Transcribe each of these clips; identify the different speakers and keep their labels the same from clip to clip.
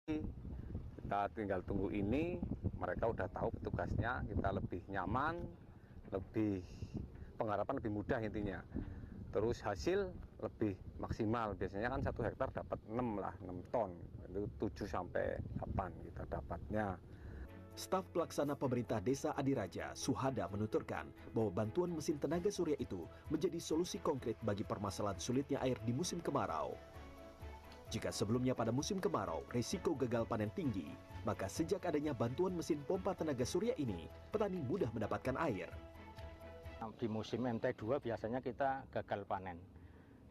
Speaker 1: Kita tinggal tunggu ini, mereka udah tahu petugasnya, kita lebih nyaman, lebih pengharapan lebih mudah intinya. Terus hasil lebih maksimal, biasanya kan 1 hektar dapat 6 lah, 6 ton, itu 7 sampai 8 kita dapatnya.
Speaker 2: Staf pelaksana pemerintah Desa Adiraja, Suhada, menuturkan bahwa bantuan mesin tenaga surya itu menjadi solusi konkret bagi permasalahan sulitnya air di musim kemarau. Jika sebelumnya pada musim kemarau risiko gagal panen tinggi, maka sejak adanya bantuan mesin pompa tenaga surya ini, petani mudah mendapatkan air.
Speaker 3: Di musim MT2 biasanya kita gagal panen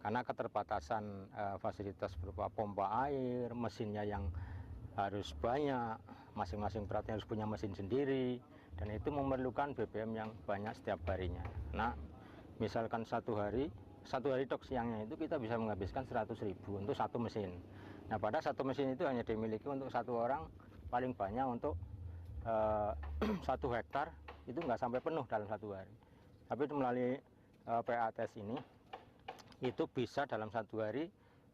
Speaker 3: karena keterbatasan fasilitas berupa pompa air, mesinnya yang harus banyak, masing-masing peratnya harus punya mesin sendiri, dan itu memerlukan BBM yang banyak setiap harinya. Nah, misalkan satu hari dok siangnya itu kita bisa menghabiskan 100.000 untuk satu mesin. Nah, pada satu mesin itu hanya dimiliki untuk satu orang, paling banyak untuk 1 hektar itu nggak sampai penuh dalam satu hari. Tapi melalui PATS ini, itu bisa dalam satu hari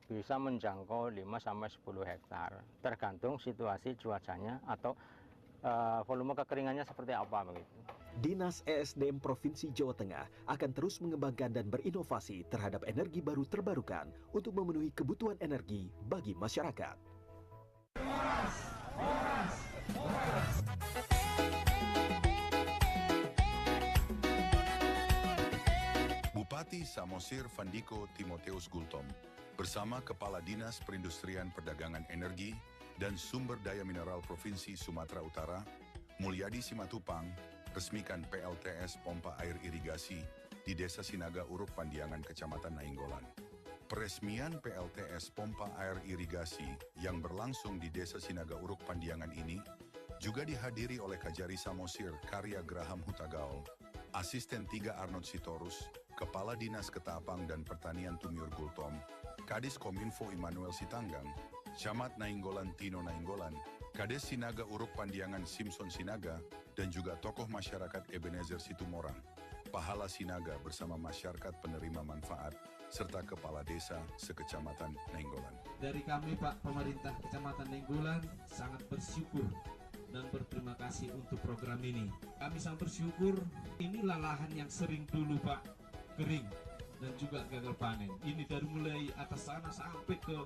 Speaker 3: bisa menjangkau 5-10 hektar, tergantung situasi cuacanya atau volume kekeringannya seperti apa begitu.
Speaker 2: Dinas ESDM Provinsi Jawa Tengah akan terus mengembangkan dan berinovasi terhadap energi baru terbarukan untuk memenuhi kebutuhan energi bagi masyarakat.
Speaker 4: Bupati Samosir Fandiko Timoteus Gultom bersama Kepala Dinas Perindustrian Perdagangan Energi dan Sumber Daya Mineral Provinsi Sumatera Utara, Mulyadi Simatupang, resmikan PLTS Pompa Air Irigasi di Desa Sinaga Uruk Pandiangan, Kecamatan Nainggolan. Peresmian PLTS Pompa Air Irigasi yang berlangsung di Desa Sinaga Uruk Pandiangan ini juga dihadiri oleh Kajari Samosir Karya Graham Hutagaol, Asisten 3 Arnold Sitorus, Kepala Dinas Ketapang dan Pertanian Tumiur Gultom, Kadis Kominfo Immanuel Sitanggang, Camat Nainggolan Tino Nainggolan, Kades Sinaga Uruk Pandiangan Simpson Sinaga, dan juga tokoh masyarakat Ebenezer Situmorang, Pahala Sinaga bersama masyarakat penerima manfaat, serta Kepala Desa sekecamatan Nainggolan.
Speaker 5: Dari kami Pak Pemerintah Kecamatan Nainggolan sangat bersyukur dan berterima kasih untuk program ini. Kami sangat bersyukur, inilah lahan yang sering dulu Pak kering dan juga gagal panen. Ini dari mulai atas sana sampai ke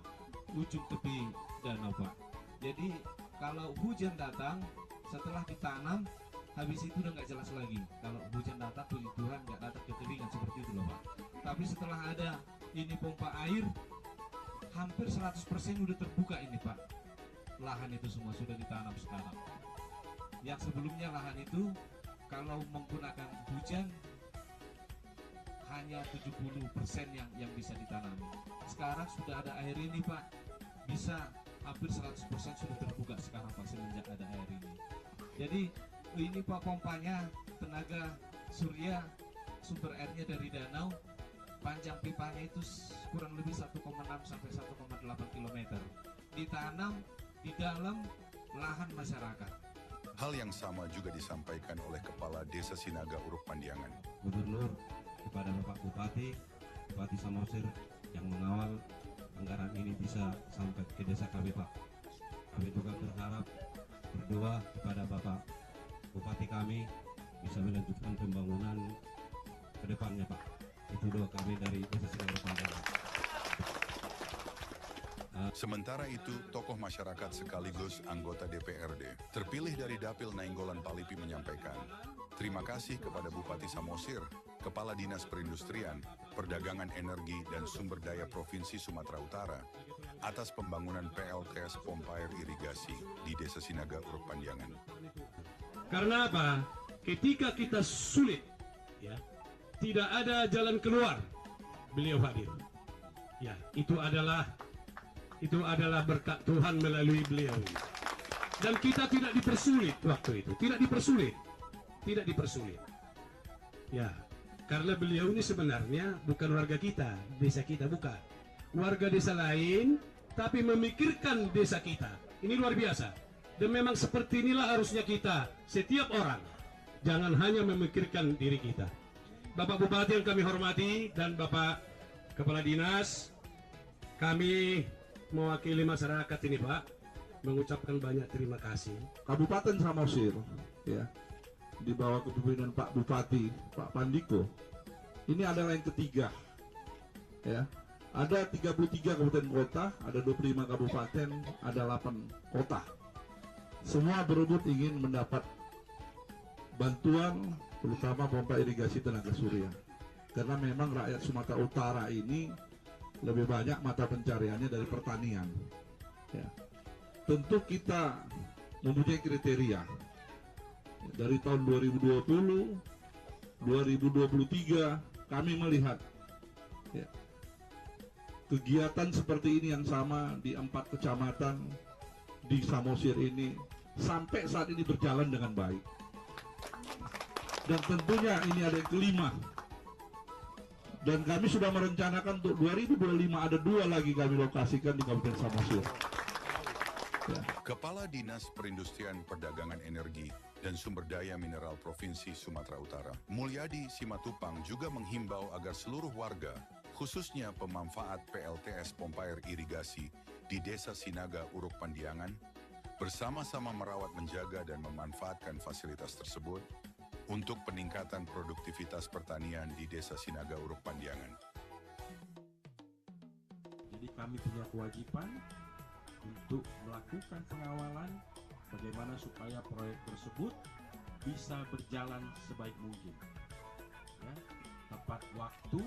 Speaker 5: ujung tepi danau Pak. Jadi kalau hujan datang setelah ditanam, habis itu udah nggak jelas lagi. Kalau hujan datang, puji Tuhan nggak datang kekeringan seperti itu loh Pak. Tapi setelah ada ini pompa air, hampir 100% udah terbuka ini Pak. Lahan itu semua sudah ditanam sekarang. Yang sebelumnya lahan itu kalau menggunakan hujan hanya 70% yang bisa ditanam. Sekarang sudah ada air ini Pak, bisa hampir 100% sudah terbuka sekarang Pak semenjak ada air ini. Jadi ini Pak pompanya tenaga surya, sumber airnya dari danau, panjang pipanya itu kurang lebih 1,6 sampai 1,8 km. Ditanam di dalam lahan masyarakat.
Speaker 4: Hal yang sama juga disampaikan oleh Kepala Desa Sinaga Uruk Pandiangan.
Speaker 5: Gubernur, kepada Bapak Bupati, Bupati Samosir yang mengawal anggaran ini bisa sampai ke desa kami Pak. Kami juga berharap berdoa kepada Bapak Bupati kami bisa melanjutkan pembangunan ke depannya Pak. Itu doa kami dari Desa Sinaga Pandiangan.
Speaker 4: Sementara itu, tokoh masyarakat sekaligus anggota DPRD terpilih dari Dapil Nainggolan Palipi menyampaikan, terima kasih kepada Bupati Samosir, Kepala Dinas Perindustrian, Perdagangan Energi dan Sumber Daya Provinsi Sumatera Utara atas pembangunan PLTS Pompa Air Irigasi di Desa Sinaga Uruk Pandiangan.
Speaker 6: Karena apa? Ketika kita sulit, ya, tidak ada jalan keluar, beliau hadir. Ya, itu adalah berkat Tuhan melalui beliau. Dan kita tidak dipersulit waktu itu, tidak dipersulit. Ya, karena beliau ini sebenarnya bukan warga kita, desa kita bukan. Warga desa lain, tapi memikirkan desa kita. Ini luar biasa. Dan memang seperti inilah harusnya kita, setiap orang. Jangan hanya memikirkan diri kita. Bapak Bupati yang kami hormati dan Bapak Kepala Dinas, kami mewakili masyarakat ini Pak, mengucapkan banyak terima kasih.
Speaker 5: Kabupaten Samosir, ya, di bawah kepemimpinan Pak Bupati, Pak Pandiko, ini adalah yang ketiga, ya. Ada 33 kabupaten kota, ada 25 kabupaten, ada 8 kota. Semua berebut ingin mendapat bantuan, terutama pompa irigasi tenaga surya. Karena memang rakyat Sumatera Utara ini lebih banyak mata pencariannya dari pertanian. Ya. Tentu kita mempunyai kriteria. Dari tahun 2020, 2023 kami melihat ya, kegiatan seperti ini yang sama di 4 kecamatan di Samosir ini sampai saat ini berjalan dengan baik. Dan tentunya ini ada yang kelima. Dan kami sudah merencanakan untuk 2025 ada 2 lagi kami lokasikan di Kabupaten Samosir. Ya.
Speaker 4: Kepala Dinas Perindustrian Perdagangan Energi dan Sumber Daya Mineral Provinsi Sumatera Utara, Mulyadi Simatupang juga menghimbau agar seluruh warga, khususnya pemanfaat PLTS pompa air irigasi di Desa Sinaga Uruk Pandiangan, bersama-sama merawat, menjaga, dan memanfaatkan fasilitas tersebut untuk peningkatan produktivitas pertanian di Desa Sinaga Uruk Pandiangan.
Speaker 5: Jadi kami punya kewajiban untuk melakukan pengawalan bagaimana supaya proyek tersebut bisa berjalan sebaik mungkin, ya, tepat waktu,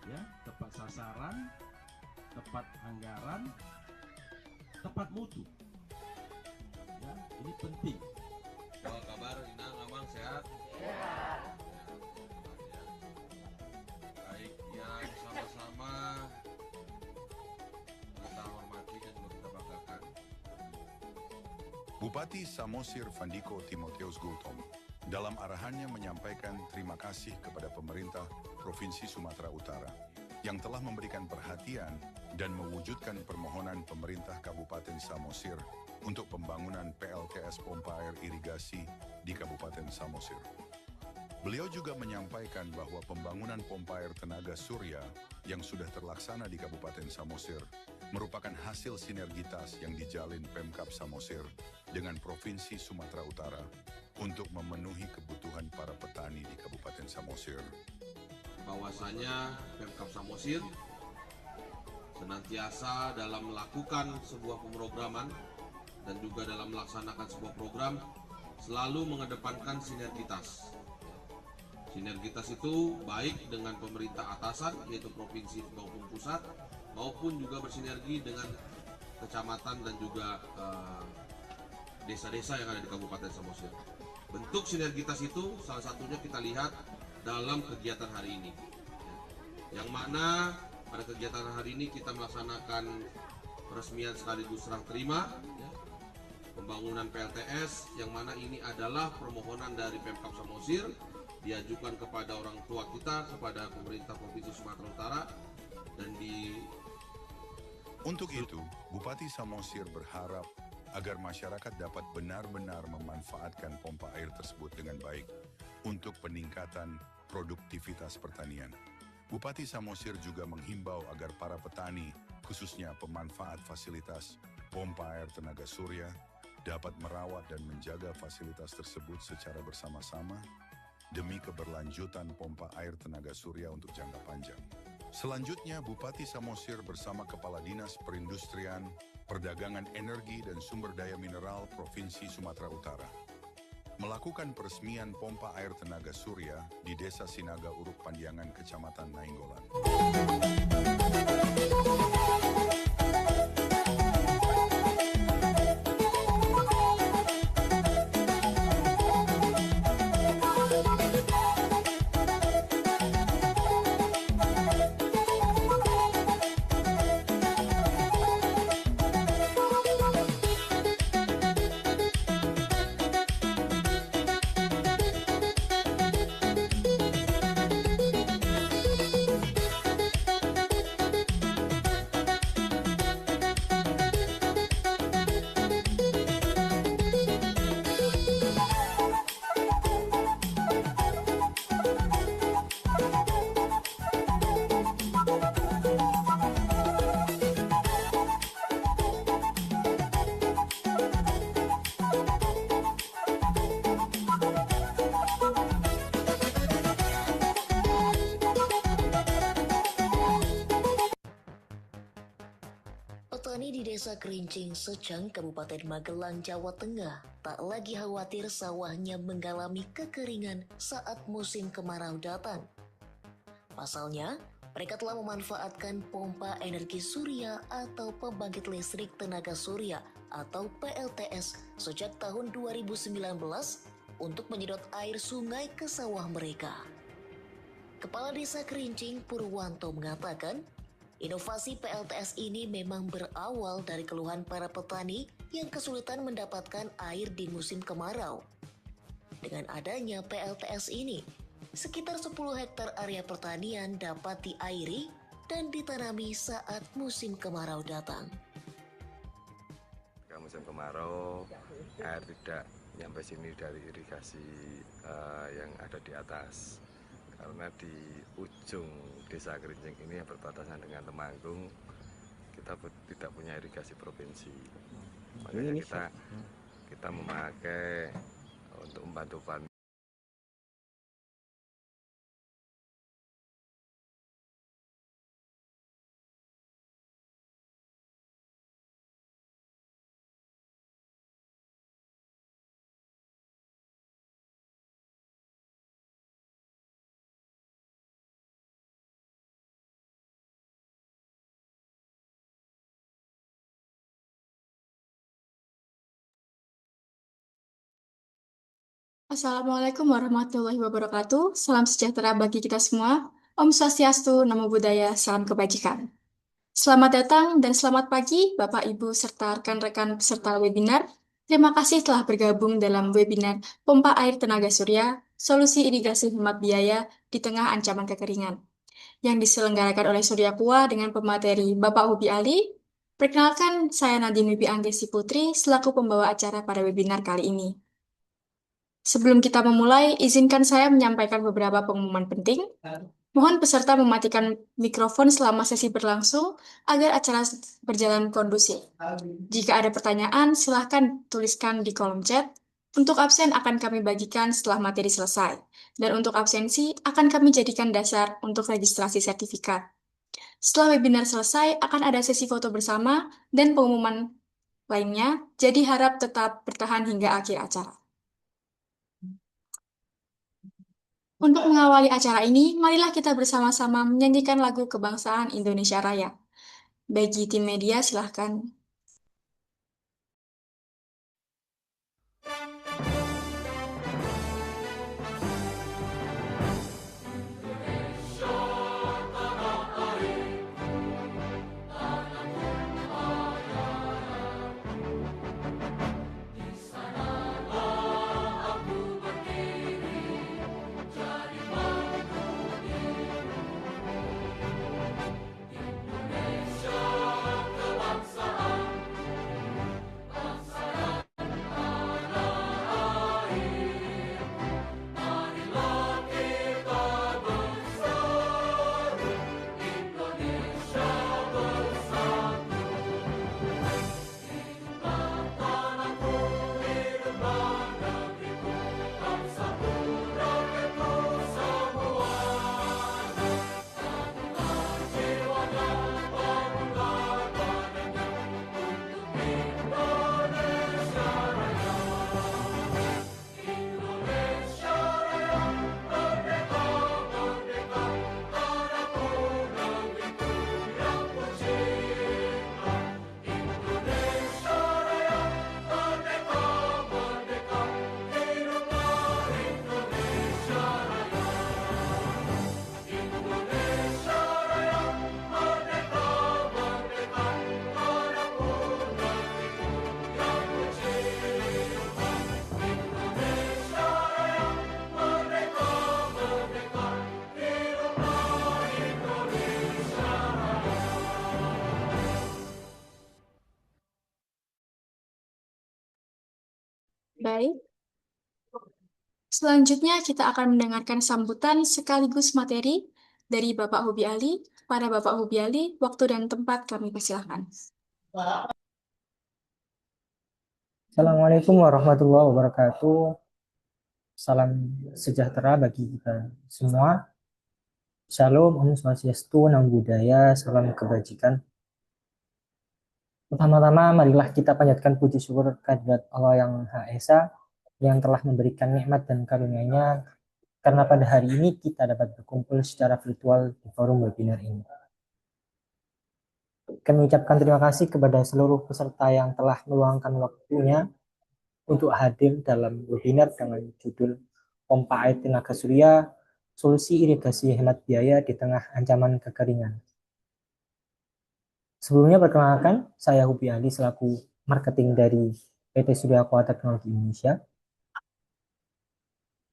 Speaker 5: ya, tepat sasaran, tepat anggaran, tepat mutu. Ya, ini penting.
Speaker 7: Apa kabar, Inang, Amang, sehat? Baik, yang sama-sama kita hormati dan juga kita banggakan.
Speaker 4: Bupati Samosir Fandiko Timoteus Gultom dalam arahannya menyampaikan terima kasih kepada pemerintah Provinsi Sumatera Utara yang telah memberikan perhatian dan mewujudkan permohonan pemerintah Kabupaten Samosir untuk pembangunan PLTS pompa air irigasi di Kabupaten Samosir. Beliau juga menyampaikan bahwa pembangunan pompa air tenaga surya yang sudah terlaksana di Kabupaten Samosir merupakan hasil sinergitas yang dijalin Pemkab Samosir dengan Provinsi Sumatera Utara untuk memenuhi kebutuhan para petani di Kabupaten Samosir.
Speaker 7: Bahwasanya Pemkab Samosir senantiasa dalam melakukan sebuah pemrograman dan juga dalam melaksanakan sebuah program selalu mengedepankan sinergitas. Sinergitas itu baik dengan pemerintah atasan yaitu provinsi maupun pusat, maupun juga bersinergi dengan kecamatan dan juga desa-desa yang ada di Kabupaten Samosir. Bentuk sinergitas itu salah satunya kita lihat dalam kegiatan hari ini. Yang mana pada kegiatan hari ini kita melaksanakan peresmian sekaligus serah terima pembangunan PLTS, yang mana ini adalah permohonan dari Pemkab Samosir diajukan kepada orang tua kita, kepada pemerintah Provinsi Sumatera Utara, dan
Speaker 4: Untuk itu, Bupati Samosir berharap agar masyarakat dapat benar-benar memanfaatkan pompa air tersebut dengan baik untuk peningkatan produktivitas pertanian. Bupati Samosir juga menghimbau agar para petani, khususnya pemanfaat fasilitas pompa air tenaga surya, dapat merawat dan menjaga fasilitas tersebut secara bersama-sama demi keberlanjutan pompa air tenaga surya untuk jangka panjang. Selanjutnya, Bupati Samosir bersama Kepala Dinas Perindustrian, Perdagangan Energi dan Sumber Daya Mineral Provinsi Sumatera Utara melakukan peresmian pompa air tenaga surya di Desa Sinaga Uruk Pandiangan, Kecamatan Nainggolan.
Speaker 8: Desa Kerincing, Secang, Kabupaten Magelang, Jawa Tengah, tak lagi khawatir sawahnya mengalami kekeringan saat musim kemarau datang. Pasalnya, mereka telah memanfaatkan pompa energi surya atau pembangkit listrik tenaga surya atau PLTS sejak tahun 2019 untuk menyedot air sungai ke sawah mereka. Kepala Desa Kerincing, Purwanto, mengatakan, inovasi PLTS ini memang berawal dari keluhan para petani yang kesulitan mendapatkan air di musim kemarau. Dengan adanya PLTS ini, sekitar 10 hektar area pertanian dapat diairi dan ditanami saat musim kemarau datang.
Speaker 9: Musim kemarau, air tidak nyampe sini dari irigasi yang ada di atas. Karena di ujung Desa Kerincing ini yang berbatasan dengan Temanggung, kita tidak punya irigasi provinsi. Makanya kita memakai untuk membantu petani.
Speaker 10: Assalamualaikum warahmatullahi wabarakatuh. Salam sejahtera bagi kita semua. Om Swastiastu, Namo Buddhaya, salam kebajikan. Selamat datang dan selamat pagi Bapak Ibu serta rekan-rekan peserta webinar. Terima kasih telah bergabung dalam webinar Pompa Air Tenaga Surya, Solusi Irigasi Hemat Biaya di Tengah Ancaman Kekeringan, yang diselenggarakan oleh Surya Kua dengan pemateri Bapak Hubi Ali. Perkenalkan, saya Nadine Wibi Anggesi Putri selaku pembawa acara pada webinar kali ini. Sebelum kita memulai, izinkan saya menyampaikan beberapa pengumuman penting. Mohon peserta mematikan mikrofon selama sesi berlangsung agar acara berjalan kondusif. Jika ada pertanyaan, silahkan tuliskan di kolom chat. Untuk absen akan kami bagikan setelah materi selesai. Dan untuk absensi akan kami jadikan dasar untuk registrasi sertifikat. Setelah webinar selesai, akan ada sesi foto bersama dan pengumuman lainnya, jadi harap tetap bertahan hingga akhir acara. Untuk mengawali acara ini, marilah kita bersama-sama menyanyikan lagu Kebangsaan Indonesia Raya. Bagi tim media, silahkan. Baik. Selanjutnya kita akan mendengarkan sambutan sekaligus materi dari Bapak Hubi Ali. Pada Bapak Hubi Ali, waktu dan tempat kami persilahkan.
Speaker 11: Assalamualaikum warahmatullahi wabarakatuh. Salam sejahtera bagi kita semua. Shalom, Om Swastiastu, Namo Buddhaya, salam kebajikan. Pertama-tama, marilah kita panjatkan puji syukur kehadirat Allah yang Maha Esa yang telah memberikan nikmat dan karunia-Nya karena pada hari ini kita dapat berkumpul secara virtual di forum webinar ini. Kami ucapkan terima kasih kepada seluruh peserta yang telah meluangkan waktunya untuk hadir dalam webinar dengan judul Pompa Air Tenaga Surya, Solusi Irigasi Hemat Biaya di Tengah Ancaman Kekeringan. Sebelumnya perkenalkan, saya Hubi Ali selaku marketing dari PT Surya Aqua Teknologi Indonesia.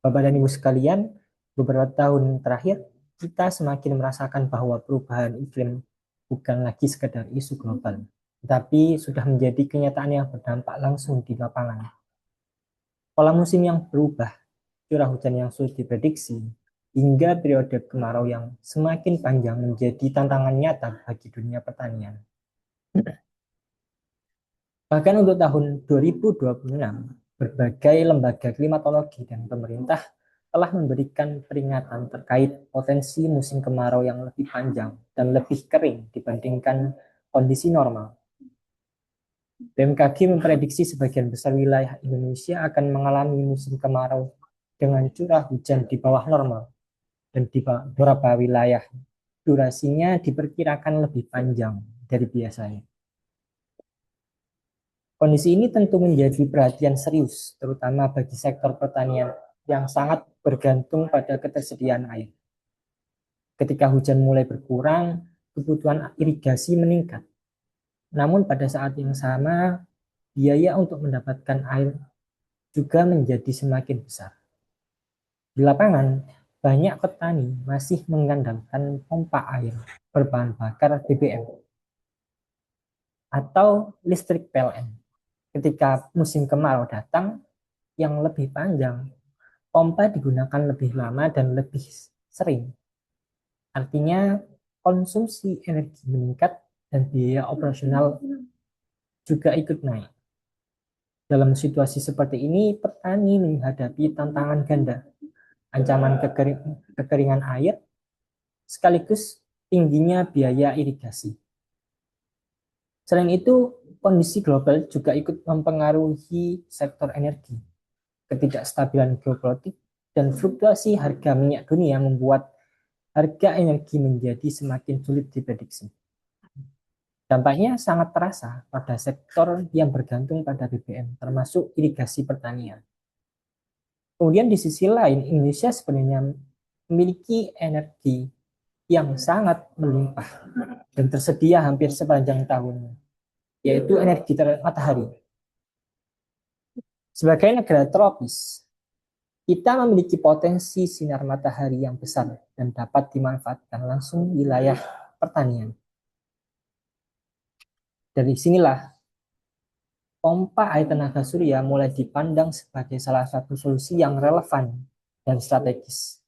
Speaker 11: Bapak dan Ibu sekalian, beberapa tahun terakhir kita semakin merasakan bahwa perubahan iklim bukan lagi sekedar isu global, tetapi sudah menjadi kenyataan yang berdampak langsung di lapangan. Pola musim yang berubah, curah hujan yang sulit diprediksi, hingga periode kemarau yang semakin panjang menjadi tantangan nyata bagi dunia pertanian. Bahkan untuk tahun 2026, berbagai lembaga klimatologi dan pemerintah telah memberikan peringatan terkait potensi musim kemarau yang lebih panjang dan lebih kering dibandingkan kondisi normal. BMKG memprediksi sebagian besar wilayah Indonesia akan mengalami musim kemarau dengan curah hujan di bawah normal, dan di beberapa wilayah durasinya diperkirakan lebih panjang dari biasanya. Kondisi ini tentu menjadi perhatian serius, terutama bagi sektor pertanian yang sangat bergantung pada ketersediaan air. Ketika hujan mulai berkurang, kebutuhan irigasi meningkat. Namun pada saat yang sama, biaya untuk mendapatkan air juga menjadi semakin besar. Di lapangan, banyak petani masih mengandalkan pompa air berbahan bakar BBM atau listrik PLN. Ketika musim kemarau datang yang lebih panjang, pompa digunakan lebih lama dan lebih sering. Artinya konsumsi energi meningkat dan biaya operasional juga ikut naik. Dalam situasi seperti ini, petani menghadapi tantangan ganda, ancaman kekeringan air, sekaligus tingginya biaya irigasi. Selain itu, kondisi global juga ikut mempengaruhi sektor energi. Ketidakstabilan geopolitik dan fluktuasi harga minyak dunia membuat harga energi menjadi semakin sulit diprediksi. Dampaknya sangat terasa pada sektor yang bergantung pada BBM, termasuk irigasi pertanian. Kemudian di sisi lain, Indonesia sebenarnya memiliki energi yang sangat melimpah dan tersedia hampir sepanjang tahun, yaitu energi matahari. Sebagai negara tropis, kita memiliki potensi sinar matahari yang besar dan dapat dimanfaatkan langsung wilayah pertanian. Dari sinilah pompa air tenaga surya mulai dipandang sebagai salah satu solusi yang relevan dan strategis.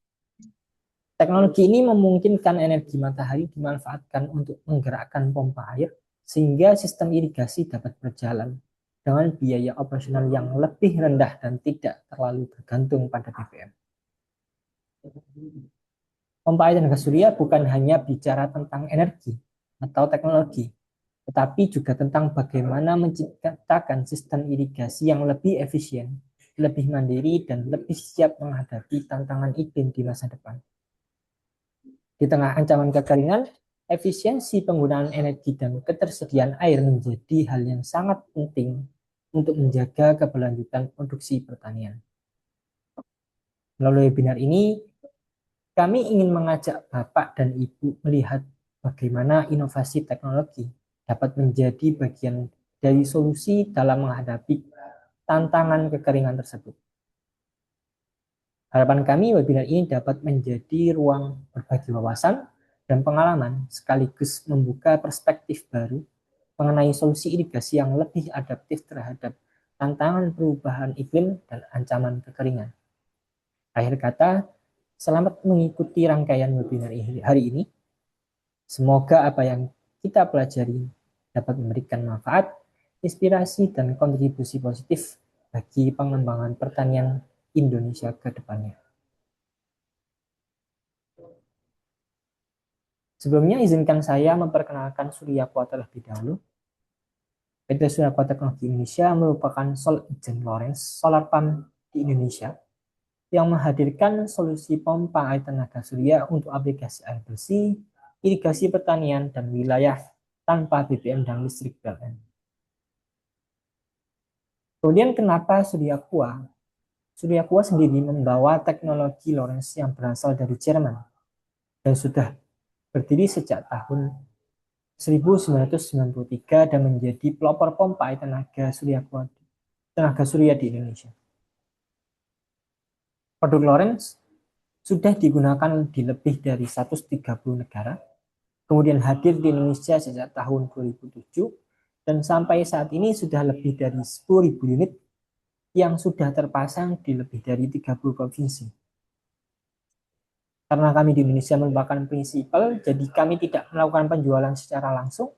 Speaker 11: Teknologi ini memungkinkan energi matahari dimanfaatkan untuk menggerakkan pompa air sehingga sistem irigasi dapat berjalan dengan biaya operasional yang lebih rendah dan tidak terlalu bergantung pada BBM. Pompa air tenaga surya bukan hanya bicara tentang energi atau teknologi, tetapi juga tentang bagaimana menciptakan sistem irigasi yang lebih efisien, lebih mandiri, dan lebih siap menghadapi tantangan iklim di masa depan. Di tengah ancaman kekeringan, efisiensi penggunaan energi dan ketersediaan air menjadi hal yang sangat penting untuk menjaga keberlanjutan produksi pertanian. Melalui webinar ini, kami ingin mengajak Bapak dan Ibu melihat bagaimana inovasi teknologi dapat menjadi bagian dari solusi dalam menghadapi tantangan kekeringan tersebut. Harapan kami webinar ini dapat menjadi ruang berbagi wawasan dan pengalaman sekaligus membuka perspektif baru mengenai solusi irigasi yang lebih adaptif terhadap tantangan perubahan iklim dan ancaman kekeringan. Akhir kata, selamat mengikuti rangkaian webinar hari ini. Semoga apa yang kita pelajari dapat memberikan manfaat, inspirasi, dan kontribusi positif bagi pengembangan pertanian Indonesia ke depannya. Sebelumnya izinkan saya memperkenalkan Surya Aqua terlebih dahulu. PT Surya Aqua Teknologi Indonesia merupakan sole agent Lawrence Solar Pump di Indonesia yang menghadirkan solusi pompa air tenaga surya untuk aplikasi air bersih, irigasi pertanian, dan wilayah tanpa BBM dan listrik PLN. Kemudian kenapa Surya Aqua? Surya Aqua sendiri membawa teknologi Lawrence yang berasal dari Jerman dan sudah berdiri sejak tahun 1993 dan menjadi pelopor pompa air tenaga surya di Indonesia. Produk Lawrence sudah digunakan di lebih dari 130 negara, kemudian hadir di Indonesia sejak tahun 2007, dan sampai saat ini sudah lebih dari 10.000 unit yang sudah terpasang di lebih dari 30 provinsi. Karena kami di Indonesia merupakan prinsipal, jadi kami tidak melakukan penjualan secara langsung,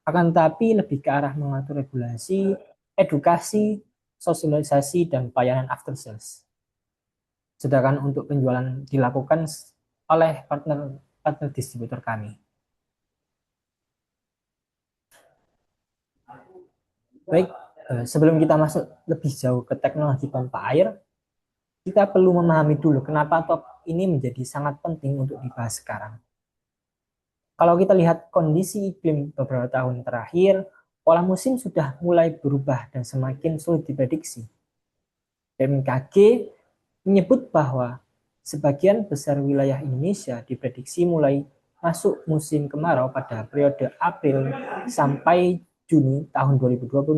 Speaker 11: akan tetapi lebih ke arah mengatur regulasi, edukasi, sosialisasi, dan pelayanan after sales. Sedangkan untuk penjualan dilakukan oleh partner distributor kami. Baik, sebelum kita masuk lebih jauh ke teknologi pompa air, kita perlu memahami dulu kenapa top ini menjadi sangat penting untuk dibahas sekarang. Kalau kita lihat kondisi iklim beberapa tahun terakhir, pola musim sudah mulai berubah dan semakin sulit diprediksi. BMKG menyebut bahwa sebagian besar wilayah Indonesia diprediksi mulai masuk musim kemarau pada periode April sampai Juni tahun 2026.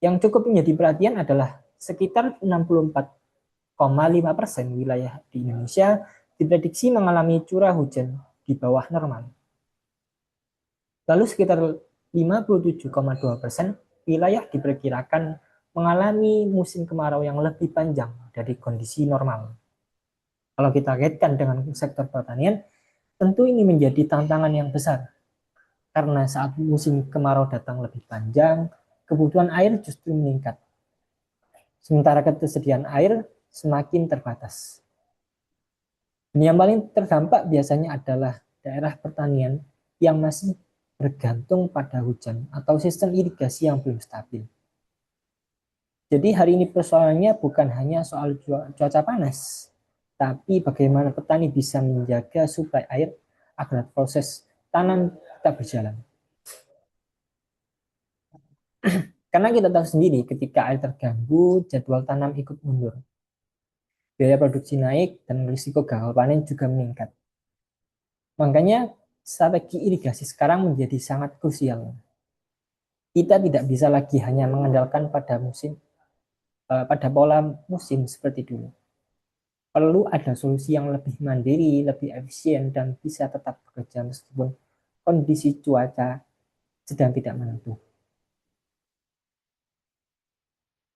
Speaker 11: Yang cukup menjadi perhatian adalah sekitar 64,5% wilayah di Indonesia diprediksi mengalami curah hujan di bawah normal. Lalu sekitar 57,2% wilayah diperkirakan mengalami musim kemarau yang lebih panjang dari kondisi normal. Kalau kita kaitkan dengan sektor pertanian, tentu ini menjadi tantangan yang besar. Karena saat musim kemarau datang lebih panjang, kebutuhan air justru meningkat. Sementara ketersediaan air semakin terbatas. Yang paling terdampak biasanya adalah daerah pertanian yang masih bergantung pada hujan atau sistem irigasi yang belum stabil. Jadi hari ini persoalannya bukan hanya soal cuaca panas, tapi bagaimana petani bisa menjaga suplai air agar proses tanam tetap berjalan. Karena kita tahu sendiri ketika air terganggu, jadwal tanam ikut mundur. Biaya produksi naik dan risiko gagal panen juga meningkat. Makanya strategi irigasi sekarang menjadi sangat krusial. Kita tidak bisa lagi hanya mengandalkan pada pola musim seperti dulu. Perlu ada solusi yang lebih mandiri, lebih efisien, dan bisa tetap bekerja meskipun kondisi cuaca sedang tidak menentu.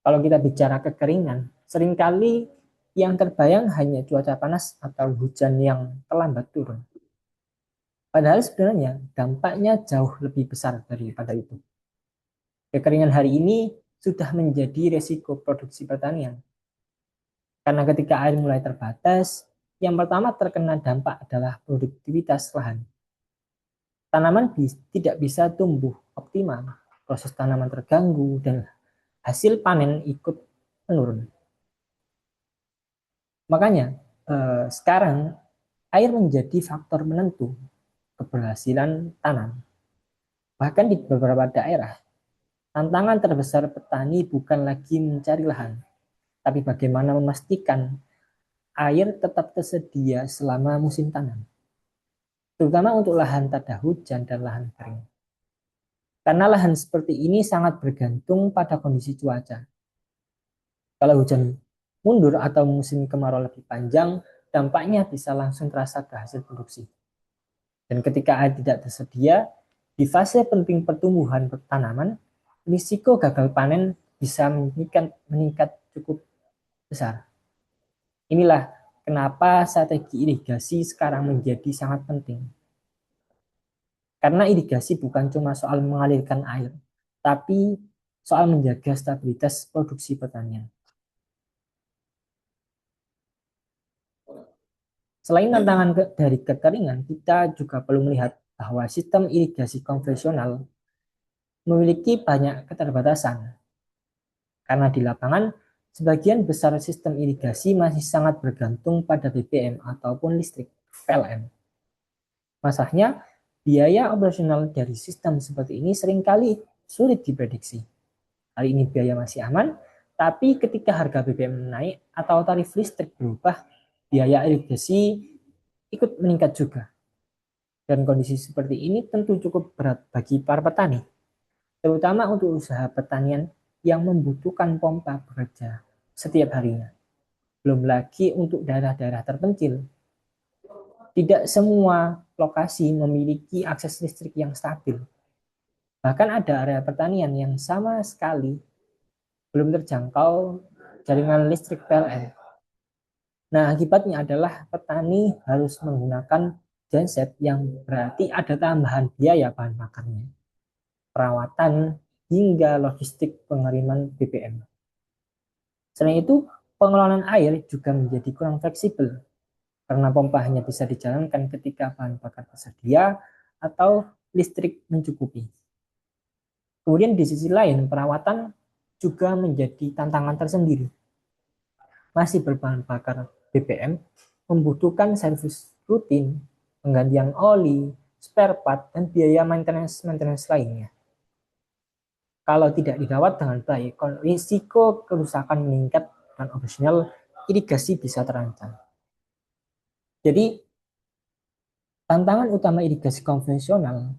Speaker 11: Kalau kita bicara kekeringan, seringkali yang terbayang hanya cuaca panas atau hujan yang terlambat turun. Padahal sebenarnya dampaknya jauh lebih besar daripada itu. Kekeringan hari ini sudah menjadi resiko produksi pertanian. Karena ketika air mulai terbatas, yang pertama terkena dampak adalah produktivitas lahan. Tanaman tidak bisa tumbuh optimal, proses tanaman terganggu, dan hasil panen ikut menurun. Makanya sekarang air menjadi faktor menentu keberhasilan tanam. Bahkan di beberapa daerah, tantangan terbesar petani bukan lagi mencari lahan, tapi bagaimana memastikan air tetap tersedia selama musim tanam. Terutama untuk lahan tak ada hujan dan lahan kering. Karena lahan seperti ini sangat bergantung pada kondisi cuaca. Kalau hujan mundur atau musim kemarau lebih panjang, dampaknya bisa langsung terasa ke hasil produksi. Dan ketika air tidak tersedia, di fase penting pertumbuhan tanaman, risiko gagal panen bisa meningkat cukup besar. Inilah kenapa strategi irigasi sekarang menjadi sangat penting. Karena irigasi bukan cuma soal mengalirkan air, tapi soal menjaga stabilitas produksi pertanian. Selain tantangan dari kekeringan, kita juga perlu melihat bahwa sistem irigasi konvensional memiliki banyak keterbatasan. Karena di lapangan, sebagian besar sistem irigasi masih sangat bergantung pada BBM ataupun listrik PLN. Masalahnya, biaya operasional dari sistem seperti ini seringkali sulit diprediksi. Hari ini biaya masih aman, tapi ketika harga BBM naik atau tarif listrik berubah, biaya irigasi ikut meningkat juga. Dan kondisi seperti ini tentu cukup berat bagi para petani, terutama untuk usaha pertanian yang membutuhkan pompa bekerja setiap harinya. Belum lagi untuk daerah-daerah terpencil. Tidak semua lokasi memiliki akses listrik yang stabil. Bahkan ada area pertanian yang sama sekali belum terjangkau jaringan listrik PLN. Nah, akibatnya adalah petani harus menggunakan genset yang berarti ada tambahan biaya bahan bakarnya, perawatan, hingga logistik pengiriman BBM. Selain itu, pengelolaan air juga menjadi kurang fleksibel, karena pompa hanya bisa dijalankan ketika bahan bakar tersedia atau listrik mencukupi. Kemudian di sisi lain, perawatan juga menjadi tantangan tersendiri. Masih berbahan bakar BBM, membutuhkan servis rutin, penggantian oli, spare part, dan biaya maintenance lainnya. Kalau tidak dirawat dengan baik, risiko kerusakan meningkat dan operasional irigasi bisa terancam. Jadi, tantangan utama irigasi konvensional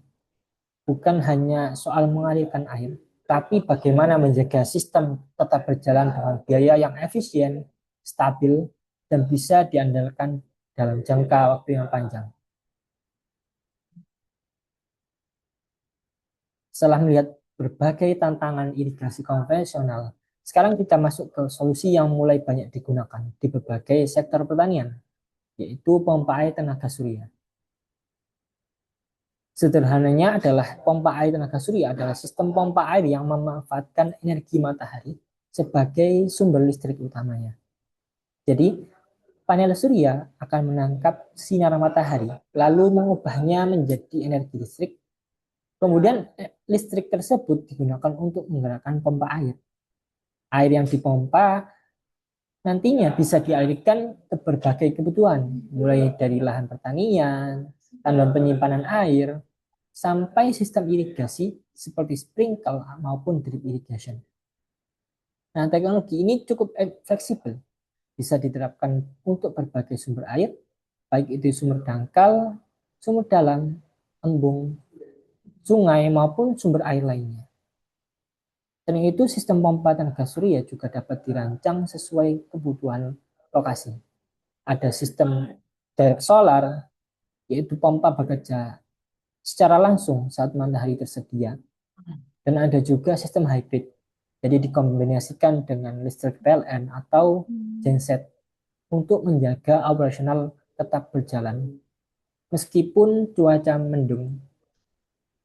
Speaker 11: bukan hanya soal mengalirkan air, tapi bagaimana menjaga sistem tetap berjalan dengan biaya yang efisien, stabil, dan bisa diandalkan dalam jangka waktu yang panjang. Setelah melihat berbagai tantangan irigasi konvensional, sekarang kita masuk ke solusi yang mulai banyak digunakan di berbagai sektor pertanian, yaitu pompa air tenaga surya. Sederhananya adalah pompa air tenaga surya adalah sistem pompa air yang memanfaatkan energi matahari sebagai sumber listrik utamanya. Jadi, panel surya akan menangkap sinar matahari, lalu mengubahnya menjadi energi listrik. Kemudian listrik tersebut digunakan untuk menggerakkan pompa air. Air yang dipompa nantinya bisa dialirkan ke berbagai kebutuhan, mulai dari lahan pertanian, tandon penyimpanan air, sampai sistem irigasi seperti sprinkle maupun drip irrigation. Nah, teknologi ini cukup fleksibel, bisa diterapkan untuk berbagai sumber air, baik itu sumber dangkal, sumber dalam, embung, sungai, maupun sumber air lainnya. Selain itu, sistem pompa tenaga surya juga dapat dirancang sesuai kebutuhan lokasi. Ada sistem direct solar, yaitu pompa bekerja secara langsung saat matahari tersedia. Dan ada juga sistem hybrid, jadi dikombinasikan dengan listrik PLN atau genset untuk menjaga operasional tetap berjalan meskipun cuaca mendung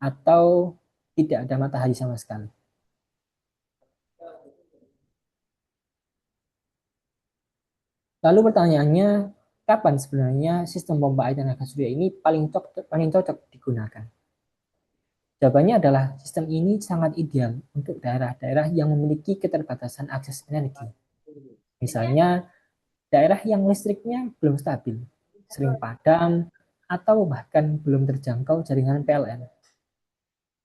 Speaker 11: atau tidak ada matahari sama sekali. Lalu pertanyaannya, kapan sebenarnya sistem pompa air tenaga surya ini paling cocok digunakan? Jawabannya adalah sistem ini sangat ideal untuk daerah-daerah yang memiliki keterbatasan akses energi. Misalnya, daerah yang listriknya belum stabil, sering padam, atau bahkan belum terjangkau jaringan PLN.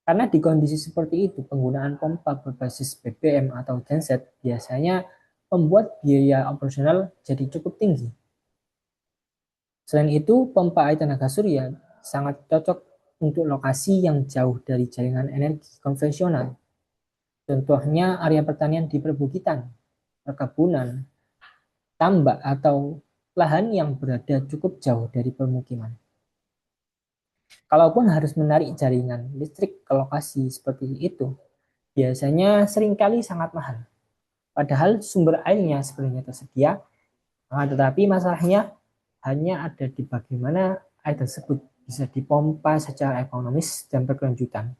Speaker 11: Karena di kondisi seperti itu, penggunaan pompa berbasis BBM atau genset biasanya membuat biaya operasional jadi cukup tinggi. Selain itu, pompa air tenaga surya sangat cocok untuk lokasi yang jauh dari jaringan energi konvensional. Contohnya area pertanian di perbukitan, perkebunan, tambak, atau lahan yang berada cukup jauh dari permukiman. Kalaupun harus menarik jaringan listrik ke lokasi seperti itu, biasanya seringkali sangat mahal. Padahal sumber airnya sebenarnya tersedia, tetapi masalahnya hanya ada di bagaimana air tersebut bisa dipompa secara ekonomis dan berkelanjutan.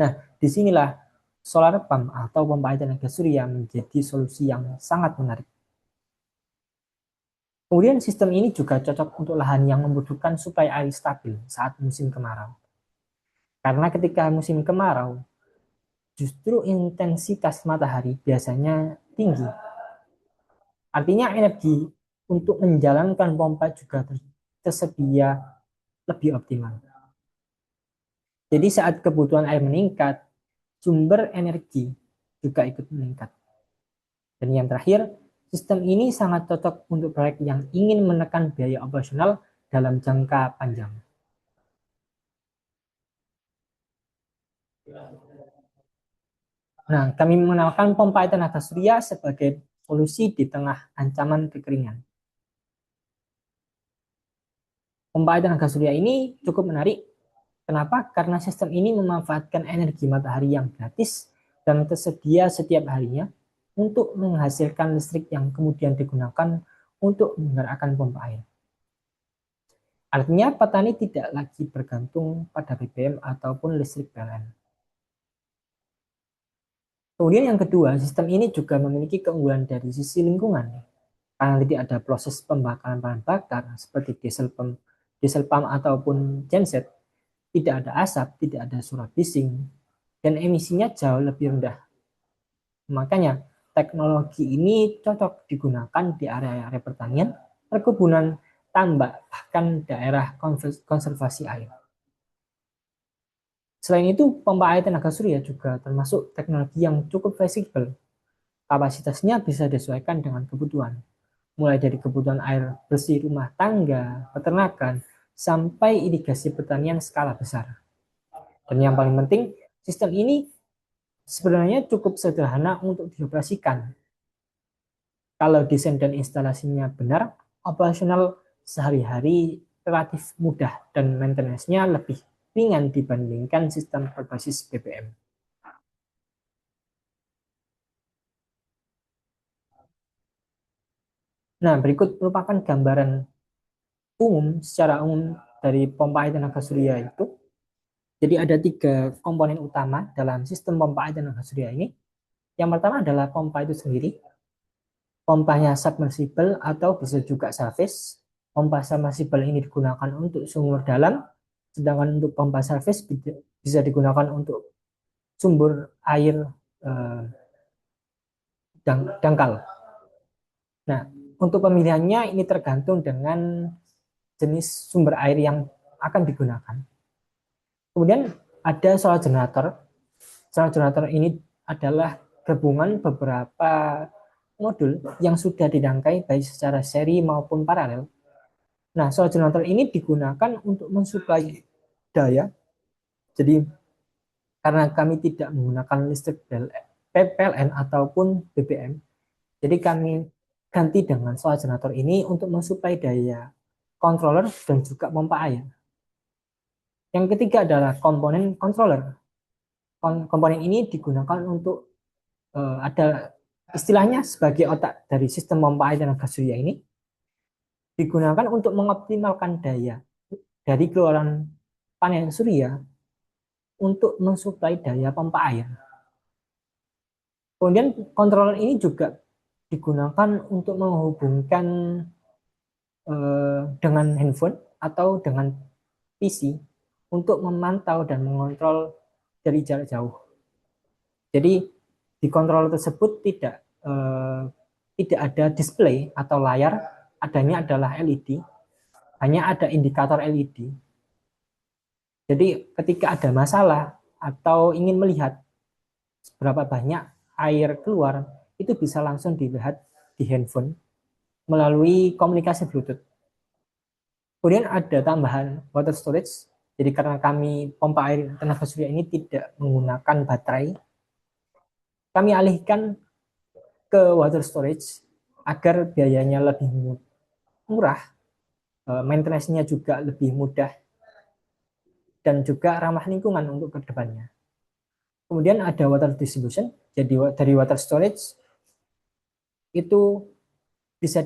Speaker 11: Nah, disinilah solar pump atau pompa air tenaga surya menjadi solusi yang sangat menarik. Kemudian sistem ini juga cocok untuk lahan yang membutuhkan suplai air stabil saat musim kemarau. Karena ketika musim kemarau, justru intensitas matahari biasanya tinggi. Artinya energi untuk menjalankan pompa juga tersedia lebih optimal. Jadi saat kebutuhan air meningkat, sumber energi juga ikut meningkat. Dan yang terakhir, sistem ini sangat cocok untuk proyek yang ingin menekan biaya operasional dalam jangka panjang. Nah, kami mengenalkan pompa air tenaga surya sebagai solusi di tengah ancaman kekeringan. Pompa air tenaga surya ini cukup menarik. Kenapa? Karena sistem ini memanfaatkan energi matahari yang gratis dan tersedia setiap harinya untuk menghasilkan listrik yang kemudian digunakan untuk menggerakkan pompa air. Artinya petani tidak lagi bergantung pada BBM ataupun listrik PLN. Kemudian yang kedua, sistem ini juga memiliki keunggulan dari sisi lingkungan. Karena tidak ada proses pembakaran bahan bakar seperti diesel pump ataupun genset, tidak ada asap, tidak ada surat bising, dan emisinya jauh lebih rendah. Makanya teknologi ini cocok digunakan di area-area pertanian, perkebunan, tambak, bahkan daerah konservasi air. Selain itu, pompa air tenaga surya juga termasuk teknologi yang cukup fleksibel. Kapasitasnya bisa disesuaikan dengan kebutuhan, mulai dari kebutuhan air bersih rumah tangga, peternakan, sampai irigasi pertanian skala besar. Dan yang paling penting, sistem ini sebenarnya cukup sederhana untuk dioperasikan. Kalau desain dan instalasinya benar, operasional sehari-hari relatif mudah dan maintenance-nya lebih ringan dibandingkan sistem berbasis BBM. Nah, berikut merupakan gambaran secara umum dari pompa air tenaga surya itu. Jadi ada 3 komponen utama dalam sistem pompa air tenaga surya ini. Yang pertama adalah pompa itu sendiri. Pompanya submersible atau bisa juga surface. Pompa submersible ini digunakan untuk sumur dalam, sedangkan untuk pompa surface bisa digunakan untuk sumber air dangkal. Nah, untuk pemilihannya ini tergantung dengan jenis sumber air yang akan digunakan. Kemudian ada solar generator. Solar generator ini adalah gabungan beberapa modul yang sudah dirangkai baik secara seri maupun paralel. Nah, solar generator ini digunakan untuk mensuplai daya. Jadi karena kami tidak menggunakan listrik PLN ataupun BBM, jadi kami ganti dengan solar generator ini untuk mensuplai daya controller dan juga pompa air. Yang ketiga adalah komponen controller. Komponen ini digunakan untuk ada istilahnya sebagai otak dari sistem pompa air tenaga surya ini, digunakan untuk mengoptimalkan daya dari keluaran panel surya untuk mensuplai daya pompa air. Kemudian controller ini juga digunakan untuk menghubungkan dengan handphone atau dengan PC untuk memantau dan mengontrol dari jarak jauh. Jadi di controller tersebut tidak ada display atau layar, adanya adalah LED, hanya ada indikator LED. Jadi ketika ada masalah atau ingin melihat berapa banyak air keluar, itu bisa langsung dilihat di handphone melalui komunikasi Bluetooth. Kemudian ada tambahan water storage. Jadi karena kami pompa air tenaga surya ini tidak menggunakan baterai, kami alihkan ke water storage agar biayanya lebih murah, maintenance-nya juga lebih mudah, dan juga ramah lingkungan untuk kedepannya. Kemudian ada water distribution. Jadi dari water storage itu bisa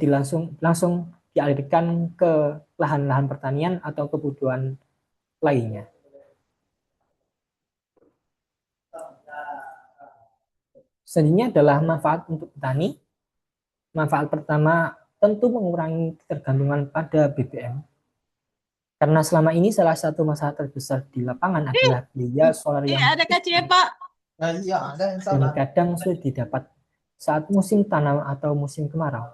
Speaker 11: langsung dialirkan ke lahan-lahan pertanian atau kebutuhan lainnya. Selanjutnya adalah manfaat untuk petani. Manfaat pertama tentu mengurangi ketergantungan pada BBM. Karena selama ini salah satu masalah terbesar di lapangan adalah biaya solar yang
Speaker 12: ada kacinya Pak.
Speaker 13: Nah, iya, ada yang
Speaker 11: dan
Speaker 13: salah.
Speaker 11: kadang sulit didapat saat musim tanam atau musim kemarau.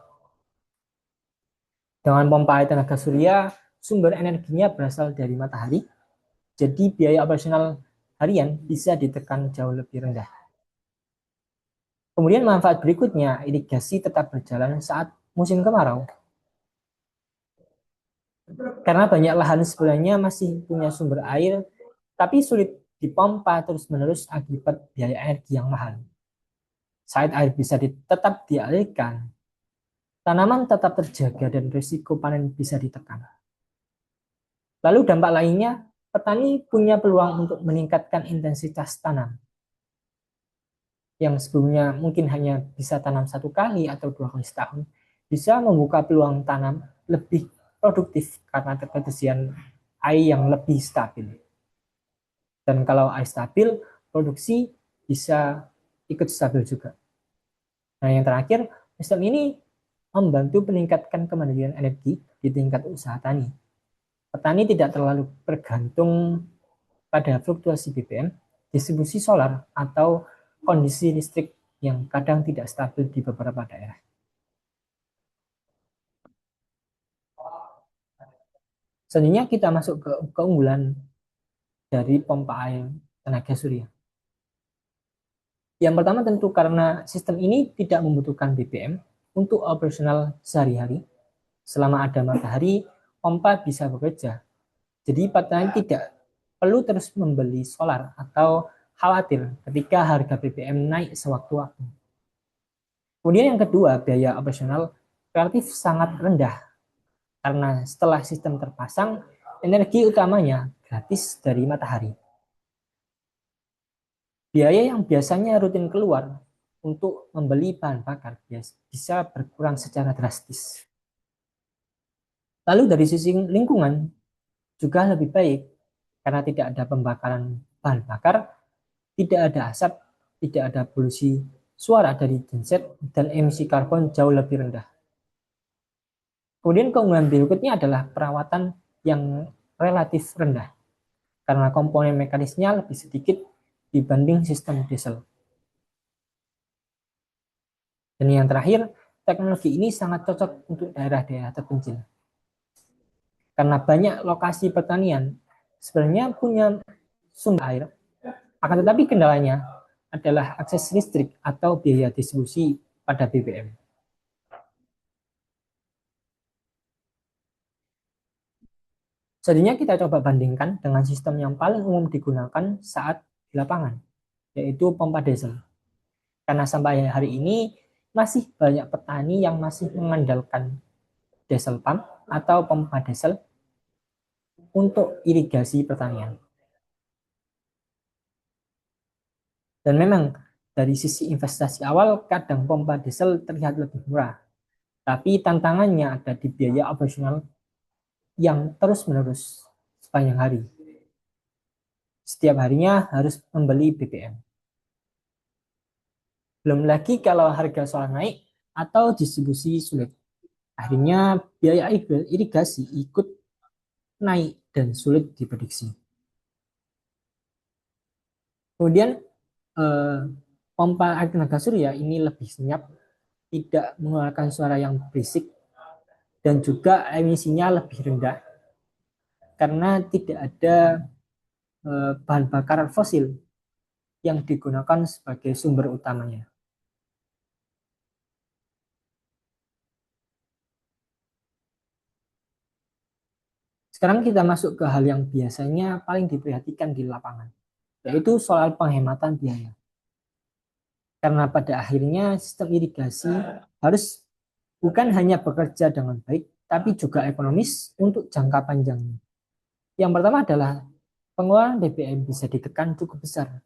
Speaker 11: Dengan pompa air tenaga surya, sumber energinya berasal dari matahari, jadi biaya operasional harian bisa ditekan jauh lebih rendah. Kemudian manfaat berikutnya, irigasi tetap berjalan saat musim kemarau. Karena banyak lahan sebenarnya masih punya sumber air, tapi sulit dipompa terus-menerus akibat biaya energi yang mahal. Saat air bisa tetap dialirkan, tanaman tetap terjaga dan risiko panen bisa ditekan. Lalu dampak lainnya, petani punya peluang untuk meningkatkan intensitas tanam. Yang sebelumnya mungkin hanya bisa tanam 1 kali atau 2 kali setahun, bisa membuka peluang tanam lebih produktif karena ketersediaan air yang lebih stabil. Dan kalau air stabil, produksi bisa ikut stabil juga. Nah, yang terakhir, sistem ini membantu meningkatkan kemandirian energi di tingkat usaha tani. Petani tidak terlalu bergantung pada fluktuasi BBM, distribusi solar, atau kondisi listrik yang kadang tidak stabil di beberapa daerah. Selanjutnya kita masuk ke keunggulan dari pompa air tenaga surya. Yang pertama tentu karena sistem ini tidak membutuhkan BBM untuk operasional sehari-hari. Selama ada matahari, pompa bisa bekerja. Jadi petani tidak perlu terus membeli solar atau khawatir ketika harga BBM naik sewaktu-waktu. Kemudian yang kedua, biaya operasional relatif sangat rendah. Karena setelah sistem terpasang, energi utamanya gratis dari matahari. Biaya yang biasanya rutin keluar untuk membeli bahan bakar bisa berkurang secara drastis. Lalu dari sisi lingkungan juga lebih baik karena tidak ada pembakaran bahan bakar, tidak ada asap, tidak ada polusi suara dari genset, dan emisi karbon jauh lebih rendah. Kemudian keunggulan berikutnya adalah perawatan yang relatif rendah karena komponen mekanisnya lebih sedikit dibanding sistem diesel. Dan yang terakhir, teknologi ini sangat cocok untuk daerah-daerah terpencil. Karena banyak lokasi pertanian sebenarnya punya sumber air, akan tetapi kendalanya adalah akses listrik atau biaya distribusi pada BBM. Selanjutnya kita coba bandingkan dengan sistem yang paling umum digunakan saat di lapangan, yaitu pompa diesel. Karena sampai hari ini masih banyak petani yang masih mengandalkan diesel pump atau pompa diesel untuk irigasi pertanian. Dan memang dari sisi investasi awal kadang pompa diesel terlihat lebih murah, tapi tantangannya ada di biaya operasional yang terus-menerus sepanjang hari. Setiap harinya harus membeli BBM. Belum lagi kalau harga solar naik atau distribusi sulit. Akhirnya biaya irigasi ikut naik dan sulit diprediksi. Kemudian pompa air tenaga surya ini lebih senyap, tidak mengeluarkan suara yang berisik, dan juga emisinya lebih rendah karena tidak ada bahan bakar fosil yang digunakan sebagai sumber utamanya. Sekarang kita masuk ke hal yang biasanya paling diperhatikan di lapangan, yaitu soal penghematan biaya. Karena pada akhirnya sistem irigasi harus bukan hanya bekerja dengan baik, tapi juga ekonomis untuk jangka panjangnya. Yang pertama adalah pengeluaran BBM bisa ditekan cukup besar.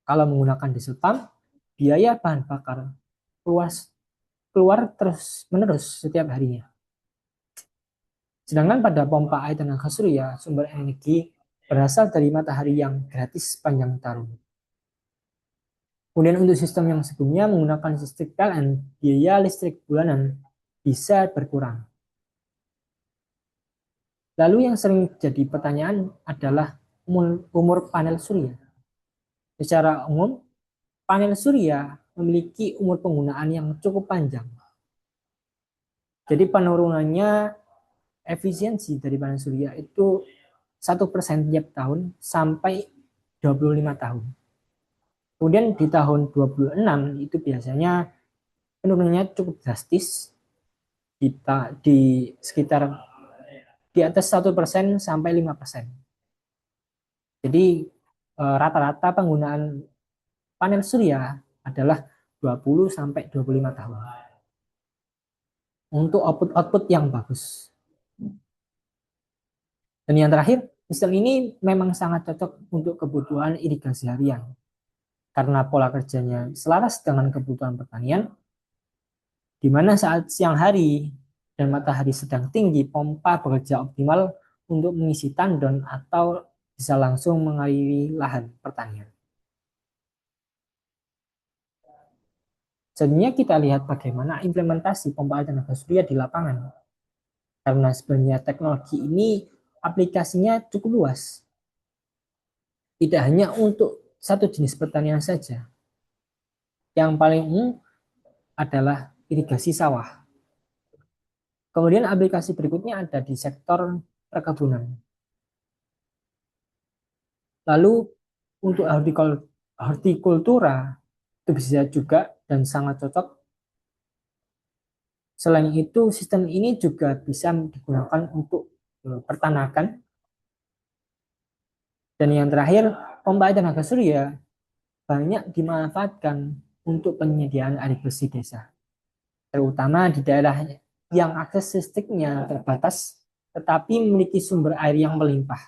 Speaker 11: Kalau menggunakan diesel pump, biaya bahan bakar keluar terus-menerus setiap harinya. Sedangkan pada pompa air tenaga surya, sumber energi berasal dari matahari yang gratis sepanjang tahun. Kemudian untuk sistem yang sebelumnya menggunakan listrik PLN, biaya listrik bulanan bisa berkurang. Lalu yang sering jadi pertanyaan adalah umur panel surya. Secara umum, panel surya memiliki umur penggunaan yang cukup panjang. Jadi penurunannya efisiensi dari panel surya itu 1% tiap tahun sampai 25 tahun. Kemudian di tahun 26 itu biasanya penurunannya cukup drastis, di sekitar di atas 1% sampai 5%. Jadi rata-rata penggunaan panel surya adalah 20 sampai 25 tahun untuk output yang bagus. Dan yang terakhir, sistem ini memang sangat cocok untuk kebutuhan irigasi harian karena pola kerjanya selaras dengan kebutuhan pertanian, di mana saat siang hari dan matahari sedang tinggi, pompa bekerja optimal untuk mengisi tandon atau bisa langsung mengairi lahan pertanian. Selanjutnya kita lihat bagaimana implementasi pompa air tenaga surya di lapangan. Karena sebenarnya teknologi ini aplikasinya cukup luas. Tidak hanya untuk satu jenis pertanian saja. Yang paling umum adalah irigasi sawah. Kemudian aplikasi berikutnya ada di sektor perkebunan. Lalu untuk hortikultura itu bisa juga dan sangat cocok. Selain itu, sistem ini juga bisa digunakan untuk pertanakan. Dan yang terakhir, pompa air tenaga surya banyak dimanfaatkan untuk penyediaan air bersih desa, terutama di daerah yang akses listriknya terbatas, tetapi memiliki sumber air yang melimpah.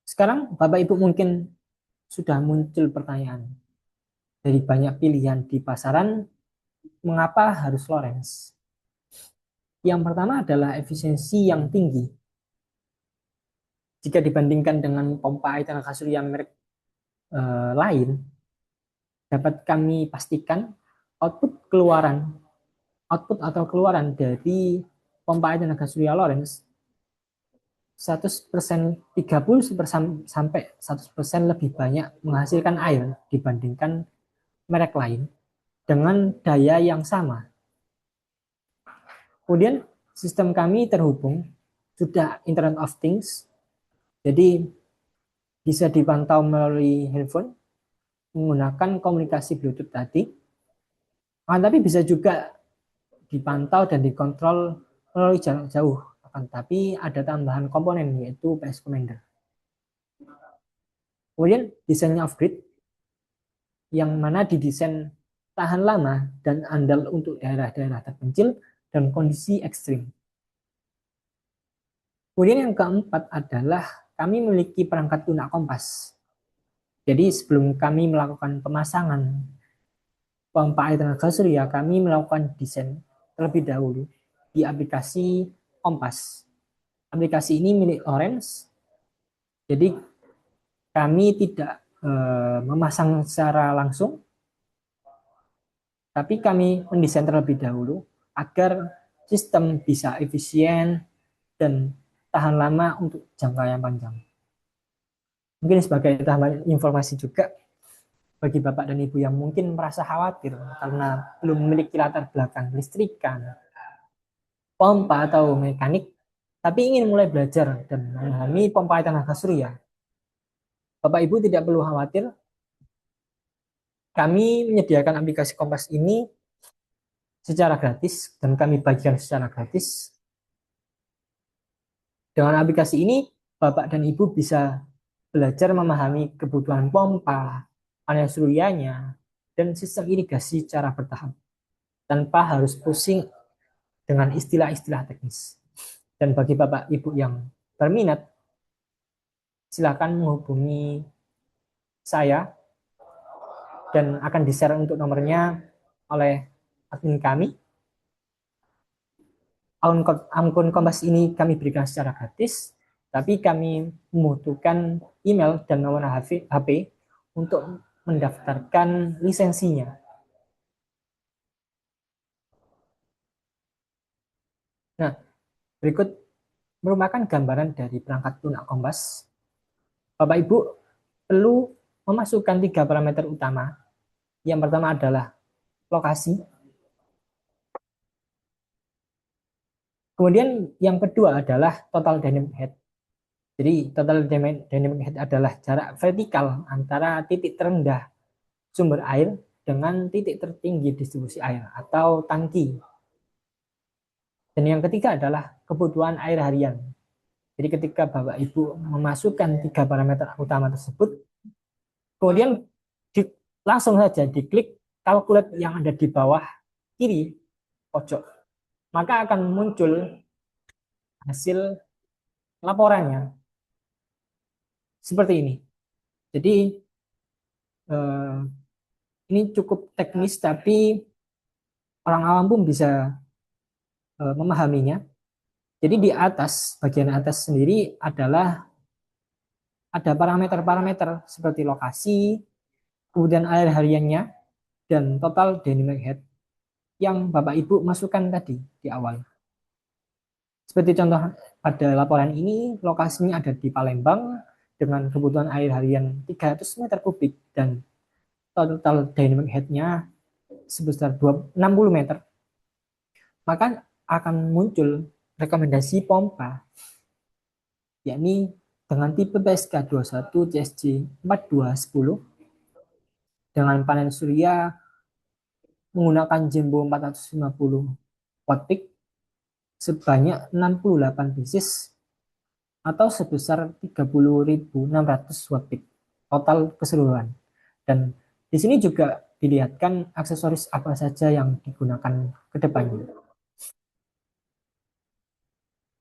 Speaker 11: Sekarang Bapak Ibu mungkin sudah muncul pertanyaan. Dari banyak pilihan di pasaran, mengapa harus Lorentz? Yang pertama adalah efisiensi yang tinggi. Jika dibandingkan dengan pompa air tenaga surya merek lain, dapat kami pastikan output atau keluaran dari pompa air tenaga surya Lorentz 100%, 30% sampai 100% lebih banyak menghasilkan air dibandingkan merek lain dengan daya yang sama. Kemudian sistem kami terhubung sudah Internet of Things, jadi bisa dipantau melalui handphone menggunakan komunikasi Bluetooth tadi. Tapi bisa juga dipantau dan dikontrol melalui jarak jauh. Tapi ada tambahan komponen yaitu PS Commander. Kemudian desainnya off-grid yang mana didesain tahan lama dan andal untuk daerah-daerah terpencil dan kondisi ekstrim. Kemudian yang keempat adalah kami memiliki perangkat lunak kompas. Jadi sebelum kami melakukan pemasangan pompa air tenaga surya, kami melakukan desain terlebih dahulu di aplikasi Kompas. Aplikasi ini milik Lorentz, jadi kami tidak memasang secara langsung, tapi kami mendesain terlebih dahulu agar sistem bisa efisien dan tahan lama untuk jangka yang panjang. Mungkin sebagai tambahan informasi juga bagi Bapak dan Ibu yang mungkin merasa khawatir karena belum memiliki latar belakang listrikan, pompa atau mekanik, tapi ingin mulai belajar dan memahami pompa air tenaga surya. Bapak Ibu tidak perlu khawatir, kami menyediakan aplikasi Kompas ini secara gratis dan kami bagikan secara gratis. Dengan aplikasi ini, Bapak dan Ibu bisa belajar memahami kebutuhan pompa, panel suryanya, dan sistem irigasi secara bertahap, tanpa harus pusing dengan istilah-istilah teknis. Dan bagi Bapak Ibu yang berminat, silakan menghubungi saya dan akan di-share untuk nomornya oleh admin kami. Akun Kompas ini kami berikan secara gratis, tapi kami membutuhkan email dan nomor HP untuk mendaftarkan lisensinya. Nah, berikut merupakan gambaran dari perangkat lunak kompas. Bapak Ibu perlu memasukkan 3 parameter utama. Yang pertama adalah lokasi. Kemudian yang kedua adalah total dynamic head. Jadi total dynamic head adalah jarak vertikal antara titik terendah sumber air dengan titik tertinggi distribusi air atau tangki. Dan yang ketiga adalah kebutuhan air harian. Jadi ketika Bapak Ibu memasukkan 3 parameter utama tersebut, kemudian langsung saja diklik calculate yang ada di bawah kiri pojok, maka akan muncul hasil laporannya seperti ini. Jadi ini cukup teknis, tapi orang awam pun bisa memahaminya. Jadi di atas, bagian atas sendiri adalah ada parameter-parameter seperti lokasi, kemudian air hariannya, dan total dynamic head yang Bapak Ibu masukkan tadi di awal. Seperti contoh pada laporan ini, lokasinya ada di Palembang dengan kebutuhan air harian 300 meter kubik dan total dynamic head-nya sebesar 60 meter. Maka akan muncul rekomendasi pompa, yakni dengan tipe PSK 21 CSJ 4210 dengan panel surya menggunakan Jembo 450 watt peak sebanyak 68 pieces atau sebesar 30.600 watt peak total keseluruhan. Dan di sini juga dilihatkan aksesoris apa saja yang digunakan ke depannya.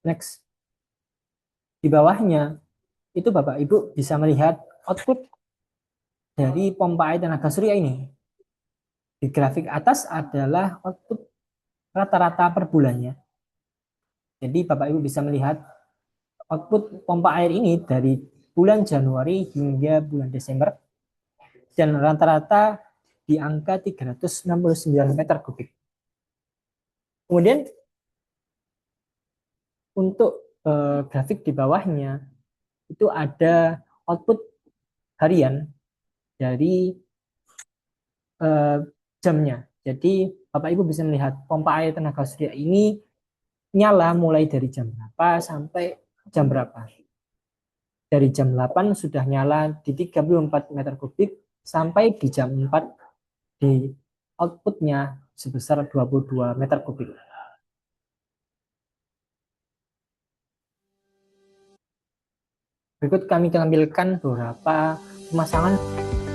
Speaker 11: Next. Di bawahnya itu Bapak Ibu bisa melihat output dari pompa air tenaga surya ini. Di grafik atas adalah output rata-rata per bulannya. Jadi Bapak Ibu bisa melihat output pompa air ini dari bulan Januari hingga bulan Desember dan rata-rata di angka 369 meter kubik. Kemudian untuk grafik di bawahnya itu ada output harian dari jamnya. Jadi Bapak Ibu bisa melihat pompa air tenaga surya ini nyala mulai dari jam berapa sampai jam berapa. Dari jam 8 sudah nyala di 34 meter kubik sampai di jam 4 di outputnya sebesar 22 meter kubik. Berikut kami tampilkan beberapa pemasangan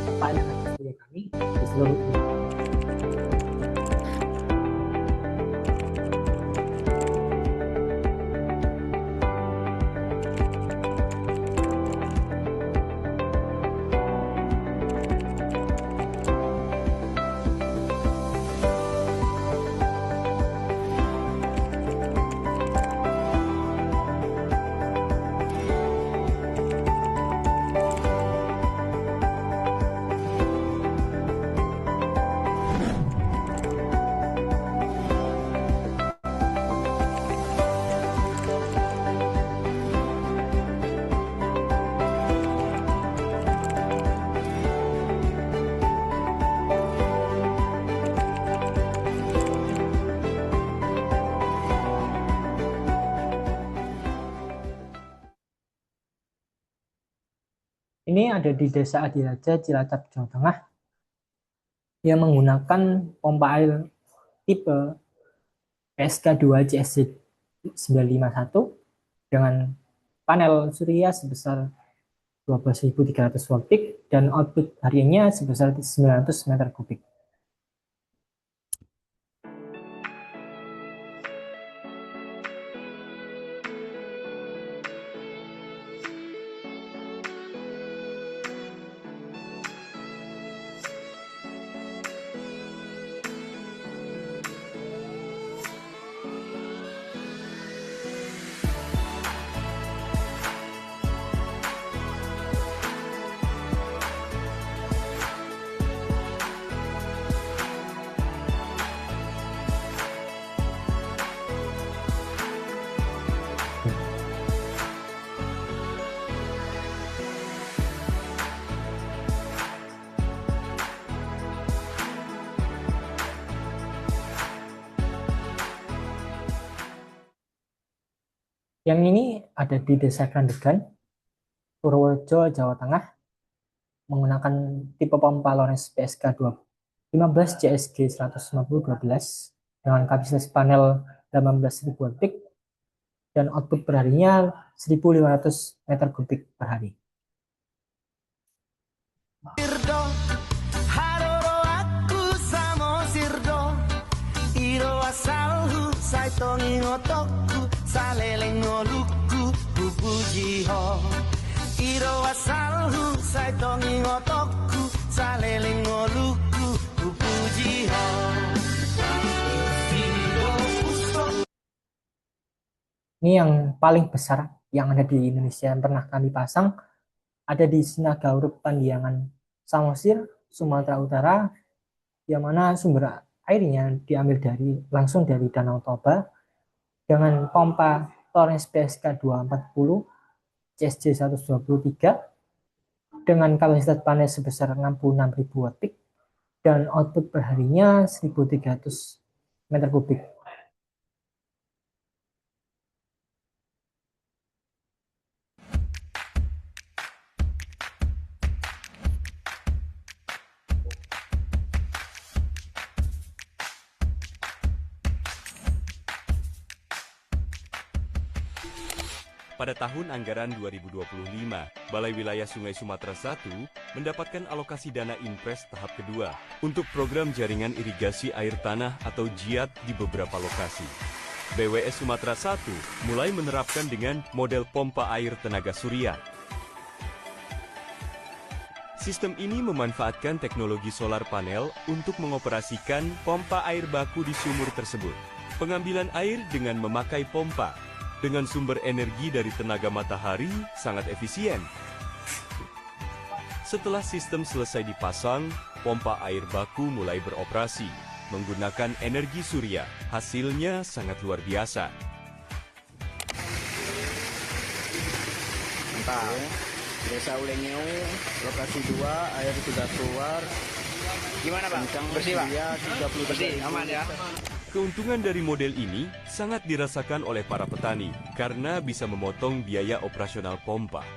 Speaker 11: pompa air tenaga surya kami di seluruh dunia. Ini ada di Desa Adiraja, Cilacap, Jawa Tengah, yang menggunakan pompa air tipe PSK 2 CSJ 951 dengan panel surya sebesar 12.300 watt peak dan output hariannya sebesar 900 meter kubik. Yang ini ada di Desa Grandegan, Purworejo, Jawa Tengah, menggunakan tipe pompa Lawrence PSK 15 CSG 15012 dengan kapasitas panel 18.000 watt peak dan output perharinya 1.500 meter kubik per hari. Ini yang paling besar yang ada di Indonesia yang pernah kami pasang, ada di Sinagaurup Pandiangan, Samosir, Sumatera Utara, yang mana sumber airnya diambil langsung dari Danau Toba dengan pompa Lawrence PSK 240 CSG 123 dengan kapasitas panel sebesar 66.000 watt peak dan output perharinya 1.300 meter kubik.
Speaker 12: Pada tahun anggaran 2025, Balai Wilayah Sungai Sumatera I mendapatkan alokasi dana Inpres tahap kedua untuk program jaringan irigasi air tanah atau JIAT di beberapa lokasi. BWS Sumatera I mulai menerapkan dengan model pompa air tenaga surya. Sistem ini memanfaatkan teknologi solar panel untuk mengoperasikan pompa air baku di sumur tersebut. Pengambilan air dengan memakai pompa dengan sumber energi dari tenaga matahari sangat efisien. Setelah sistem selesai dipasang, pompa air baku mulai beroperasi menggunakan energi surya. Hasilnya sangat luar biasa.
Speaker 13: Mantap. Desa Ulengeu, lokasi 2, air sudah keluar. Gimana Bang? Bersih Bang? Bersih, aman ya?
Speaker 12: Keuntungan dari model ini sangat dirasakan oleh para petani karena bisa memotong biaya operasional pompa.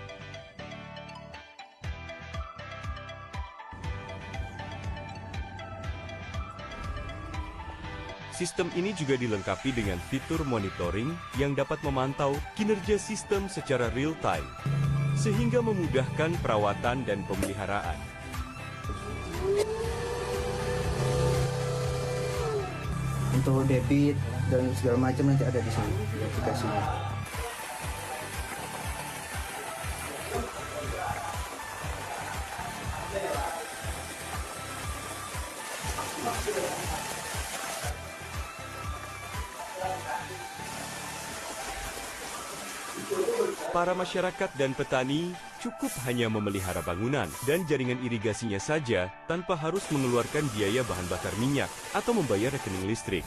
Speaker 12: Sistem ini juga dilengkapi dengan fitur monitoring yang dapat memantau kinerja sistem secara real time, sehingga memudahkan perawatan dan pemeliharaan.
Speaker 13: Untuk debit dan segala macam nanti ada di sini aplikasinya.
Speaker 12: Para masyarakat dan petani cukup hanya memelihara bangunan dan jaringan irigasinya saja tanpa harus mengeluarkan biaya bahan bakar minyak atau membayar rekening listrik.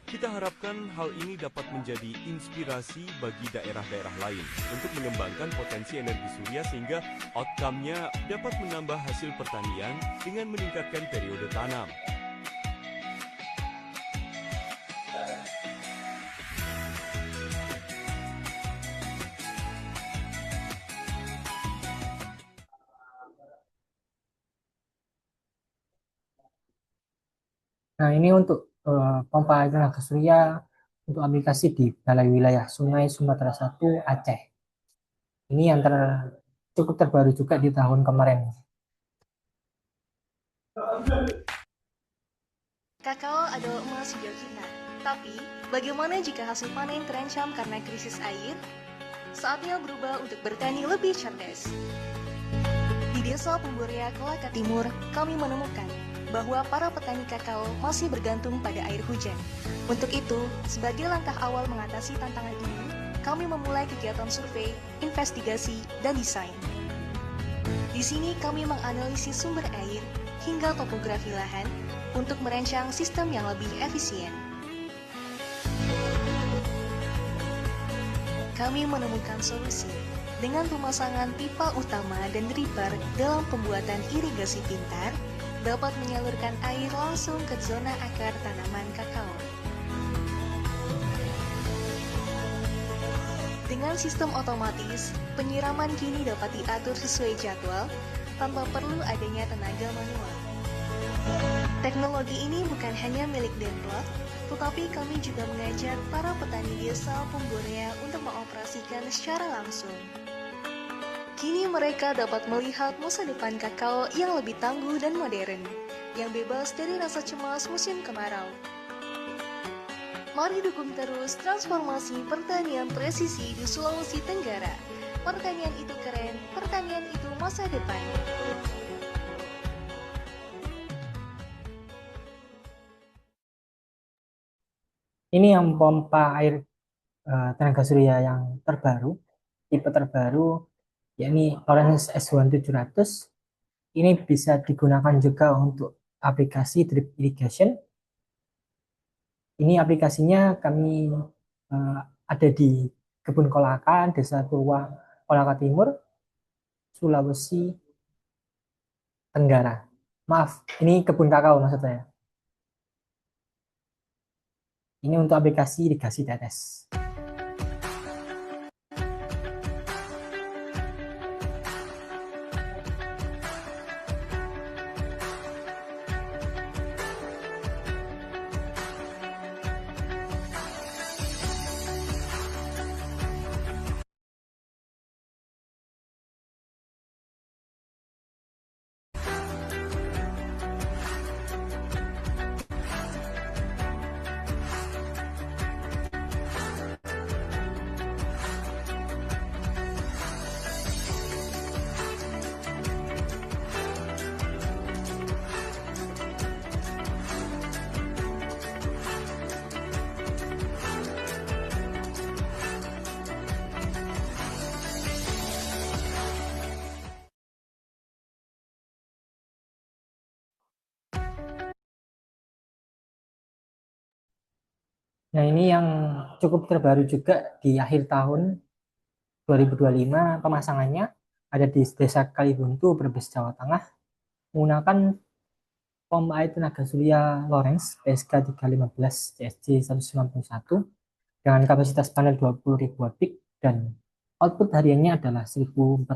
Speaker 12: Kita harapkan hal ini dapat menjadi inspirasi bagi daerah-daerah lain untuk mengembangkan potensi energi surya sehingga outcome-nya dapat menambah hasil pertanian dengan meningkatkan periode tanam.
Speaker 11: Nah, ini untuk pompa air tenaga surya untuk aplikasi di Balai Wilayah Sungai Sumatera I Aceh. Ini yang cukup terbaru juga di tahun kemarin.
Speaker 14: Kakao adalah emas hijau kita. Tapi, bagaimana jika hasil panen terancam karena krisis air? Saatnya berubah untuk bertani lebih cerdas. Di Desa Pemburia, Kelaka Timur, kami menemukan bahwa para petani kakao masih bergantung pada air hujan. Untuk itu, sebagai langkah awal mengatasi tantangan ini, kami memulai kegiatan survei, investigasi, dan desain. Di sini kami menganalisis sumber air hingga topografi lahan untuk merancang sistem yang lebih efisien. Kami menemukan solusi dengan pemasangan pipa utama dan dripper dalam pembuatan irigasi pintar dapat menyalurkan air langsung ke zona akar tanaman kakao. Dengan sistem otomatis, penyiraman kini dapat diatur sesuai jadwal tanpa perlu adanya tenaga manual. Teknologi ini bukan hanya milik Denplot, tetapi kami juga mengajak para petani desa Pumborea untuk mengoperasikan secara langsung. Kini mereka dapat melihat masa depan kakao yang lebih tangguh dan modern, yang bebas dari rasa cemas musim kemarau. Mari dukung terus transformasi pertanian presisi di Sulawesi Tenggara. Pertanian itu keren, pertanian itu masa depan.
Speaker 11: Ini yang pompa air tenaga surya yang terbaru, tipe terbaru, yakni Lawrence S1700. Ini bisa digunakan juga untuk aplikasi drip irrigation. Ini aplikasinya kami ada di Kebun Kolaka, Desa Purwa, Kolaka Timur, Sulawesi Tenggara. Maaf, ini kebun kakao maksud saya. Ini untuk aplikasi irigasi tetes. Nah, ini yang cukup terbaru juga di akhir tahun 2025, pemasangannya ada di Desa Kalibuntu, Brebes, Jawa Tengah, menggunakan pompa air tenaga surya Lawrence PSK 315 CSJ 191 dengan kapasitas panel 20.000 watt peak dan output hariannya adalah 1.400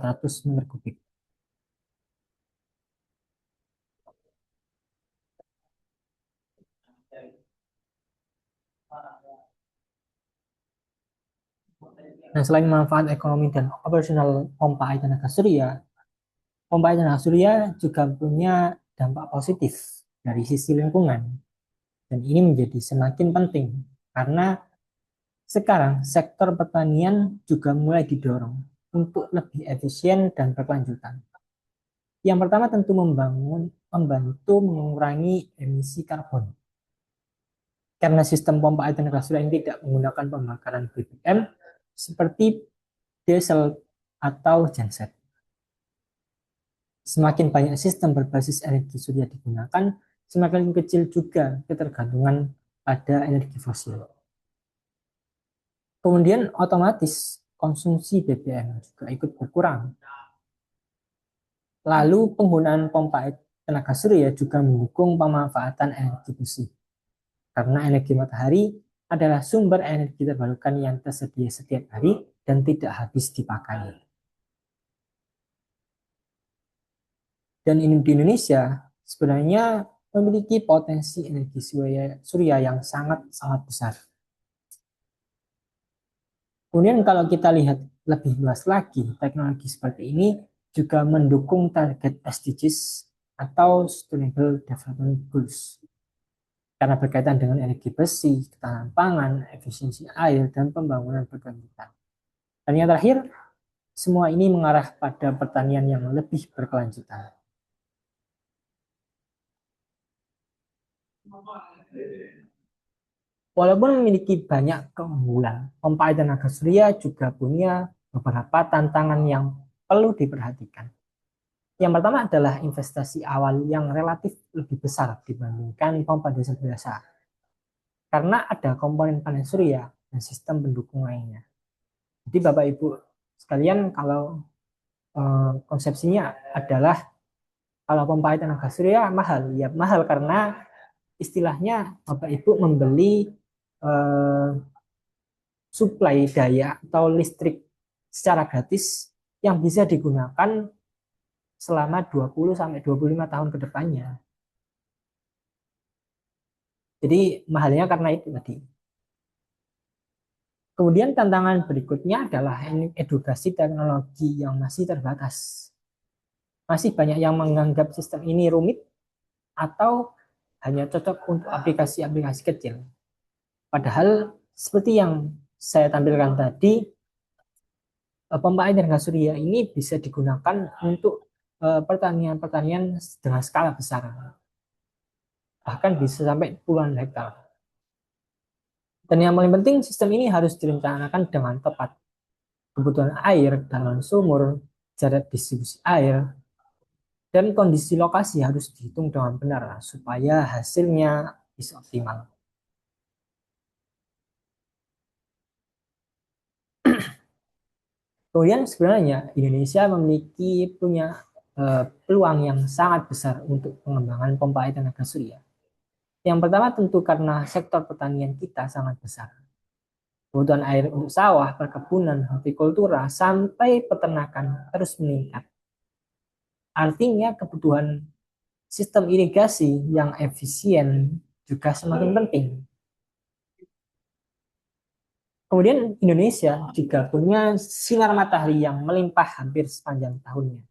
Speaker 11: meter kubik. Nah, selain manfaat ekonomi dan operasional pompa air tenaga surya juga punya dampak positif dari sisi lingkungan. Dan ini menjadi semakin penting karena sekarang sektor pertanian juga mulai didorong untuk lebih efisien dan berkelanjutan. Yang pertama tentu membantu mengurangi emisi karbon. Karena sistem pompa air tenaga surya ini tidak menggunakan pembakaran BBM seperti diesel atau genset. Semakin banyak sistem berbasis energi surya digunakan, semakin kecil juga ketergantungan pada energi fosil. Kemudian otomatis konsumsi BBM juga ikut berkurang. Lalu penggunaan pompa air tenaga surya juga mendukung pemanfaatan energi bersih. Karena energi matahari adalah sumber energi terbarukan yang tersedia setiap hari dan tidak habis dipakai. Dan di Indonesia sebenarnya memiliki potensi energi surya yang sangat-sangat besar. Kemudian kalau kita lihat lebih luas lagi, teknologi seperti ini juga mendukung target SDGs atau Sustainable Development Goals. Karena berkaitan dengan energi bersih, ketahanan pangan, efisiensi air, dan pembangunan berkelanjutan. Dan yang terakhir, semua ini mengarah pada pertanian yang lebih berkelanjutan. Walaupun memiliki banyak keunggulan, pompa air tenaga surya juga punya beberapa tantangan yang perlu diperhatikan. Yang pertama adalah investasi awal yang relatif lebih besar dibandingkan pompa diesel biasa. Karena ada komponen panel surya dan sistem pendukung lainnya. Jadi Bapak Ibu sekalian, kalau konsepsinya adalah Kalau pompa air tenaga surya mahal, ya mahal karena istilahnya Bapak Ibu membeli suplai daya atau listrik secara gratis yang bisa digunakan selama 20 sampai 25 tahun ke depannya. Jadi mahalnya karena itu tadi. Kemudian tantangan berikutnya adalah edukasi teknologi yang masih terbatas. Masih banyak yang menganggap sistem ini rumit atau hanya cocok untuk aplikasi-aplikasi kecil. Padahal seperti yang saya tampilkan tadi, pompa air tenaga surya ini bisa digunakan untuk pertanian-pertanian dengan skala besar. Bahkan bisa sampai puluhan hektar. Dan yang paling penting, sistem ini harus direncanakan dengan tepat. Kebutuhan air dalam sumur, jarak distribusi air, dan kondisi lokasi harus dihitung dengan benar supaya hasilnya bisa optimal. Kemudian sebenarnya Indonesia punya peluang yang sangat besar untuk pengembangan pompa air tenaga surya. Yang pertama tentu karena sektor pertanian kita sangat besar. Kebutuhan air untuk sawah, perkebunan, hortikultura, sampai peternakan terus meningkat. Artinya kebutuhan sistem irigasi yang efisien juga semakin penting. Kemudian Indonesia juga punya sinar matahari yang melimpah hampir sepanjang tahunnya.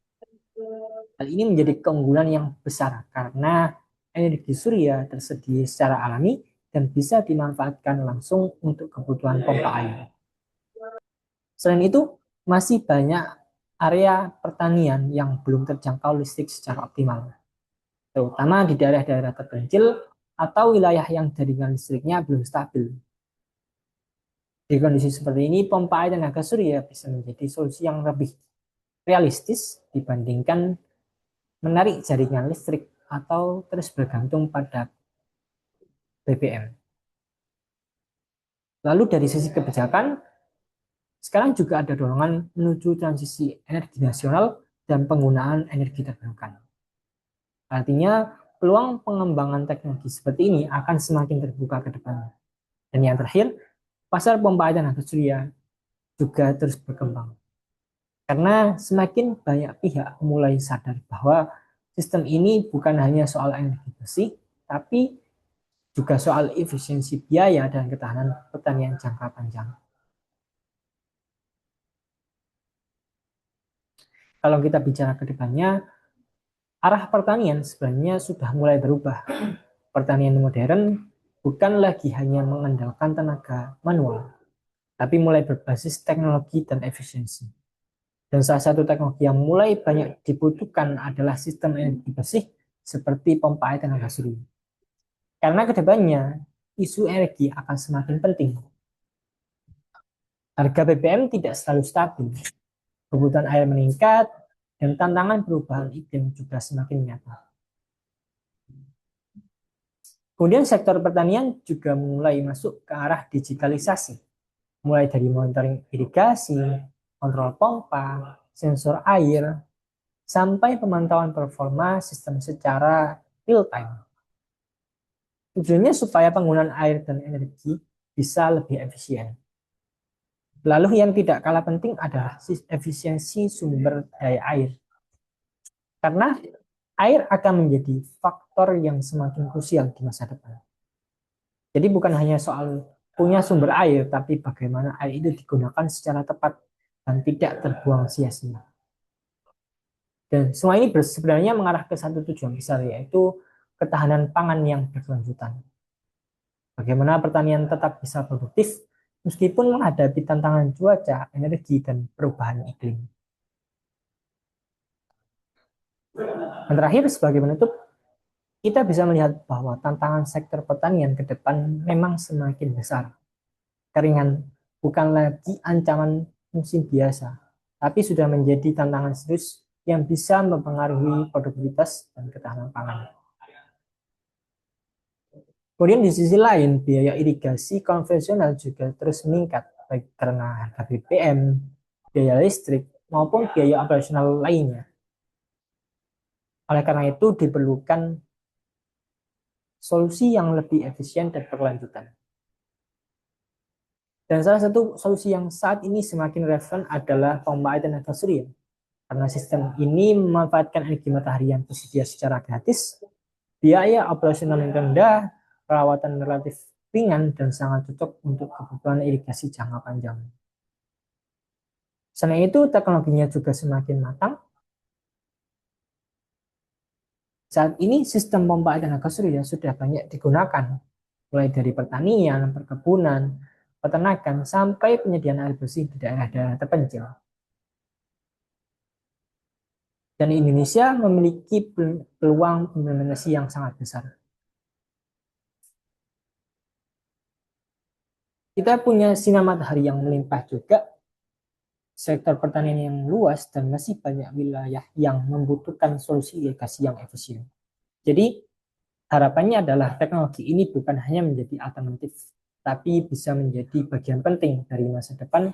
Speaker 11: Hal ini menjadi keunggulan yang besar karena energi surya tersedia secara alami dan bisa dimanfaatkan langsung untuk kebutuhan pompa air. Selain itu, masih banyak area pertanian yang belum terjangkau listrik secara optimal, terutama di daerah-daerah terpencil atau wilayah yang jaringan listriknya belum stabil. Di kondisi seperti ini, pompa air tenaga surya bisa menjadi solusi yang lebih realistis dibandingkan menarik jaringan listrik atau terus bergantung pada BBM. Lalu dari sisi kebijakan, sekarang juga ada dorongan menuju transisi energi nasional dan penggunaan energi terbarukan. Artinya, peluang pengembangan teknologi seperti ini akan semakin terbuka ke depannya. Dan yang terakhir, pasar pompa air tenaga surya juga terus berkembang. Karena semakin banyak pihak mulai sadar bahwa sistem ini bukan hanya soal energi bersih, tapi juga soal efisiensi biaya dan ketahanan pertanian jangka panjang. Kalau kita bicara ke depannya, arah pertanian sebenarnya sudah mulai berubah. Pertanian modern bukan lagi hanya mengandalkan tenaga manual, tapi mulai berbasis teknologi dan efisiensi. Dan salah satu teknologi yang mulai banyak dibutuhkan adalah sistem energi bersih seperti pompa air tenaga surya. Karena kedepannya isu energi akan semakin penting. Harga BBM tidak selalu stabil, kebutuhan air meningkat, dan tantangan perubahan iklim juga semakin nyata. Kemudian sektor pertanian juga mulai masuk ke arah digitalisasi, mulai dari monitoring irigasi, kontrol pompa, sensor air, sampai pemantauan performa sistem secara real time. Tujuannya supaya penggunaan air dan energi bisa lebih efisien. Lalu yang tidak kalah penting adalah efisiensi sumber daya air. Karena air akan menjadi faktor yang semakin krusial di masa depan. Jadi bukan hanya soal punya sumber air, tapi bagaimana air itu digunakan secara tepat dan tidak terbuang sia-sia. Dan semua ini sebenarnya mengarah ke satu tujuan besar, yaitu ketahanan pangan yang berkelanjutan. Bagaimana pertanian tetap bisa produktif meskipun menghadapi tantangan cuaca, energi, dan perubahan iklim. Dan terakhir, sebagai penutup, kita bisa melihat bahwa tantangan sektor pertanian ke depan memang semakin besar. Keringan bukan lagi ancaman musim biasa, tapi sudah menjadi tantangan serius yang bisa mempengaruhi produktivitas dan ketahanan pangan. Kemudian di sisi lain, biaya irigasi konvensional juga terus meningkat, baik karena harga BBM, biaya listrik, maupun biaya operasional lainnya. Oleh karena itu diperlukan solusi yang lebih efisien dan berkelanjutan. Dan salah satu solusi yang saat ini semakin relevan adalah pompa air tenaga surya. Karena sistem ini memanfaatkan energi matahari yang tersedia secara gratis, biaya operasional yang rendah, perawatan relatif ringan, dan sangat cocok untuk kebutuhan irigasi jangka panjang. Selain itu, teknologinya juga semakin matang. Saat ini, sistem pompa air tenaga surya sudah banyak digunakan, mulai dari pertanian, perkebunan, peternakan, sampai penyediaan air bersih di daerah-daerah terpencil. Dan Indonesia memiliki peluang implementasi yang sangat besar. Kita punya sinar matahari yang melimpah juga, sektor pertanian yang luas, dan masih banyak wilayah yang membutuhkan solusi irigasi yang efisien. Jadi, harapannya adalah teknologi ini bukan hanya menjadi alternatif, tapi bisa menjadi bagian penting dari masa depan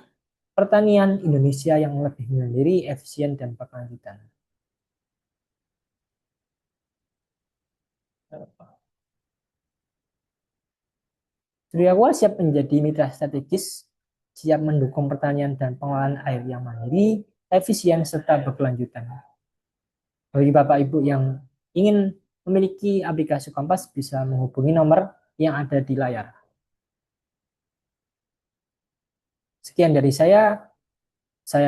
Speaker 11: pertanian Indonesia yang lebih mandiri, efisien, dan berkelanjutan. Suryawa siap menjadi mitra strategis, siap mendukung pertanian dan pengelolaan air yang mandiri, efisien, serta berkelanjutan. Bagi Bapak Ibu yang ingin memiliki aplikasi Kompas, bisa menghubungi nomor yang ada di layar. Sekian dari saya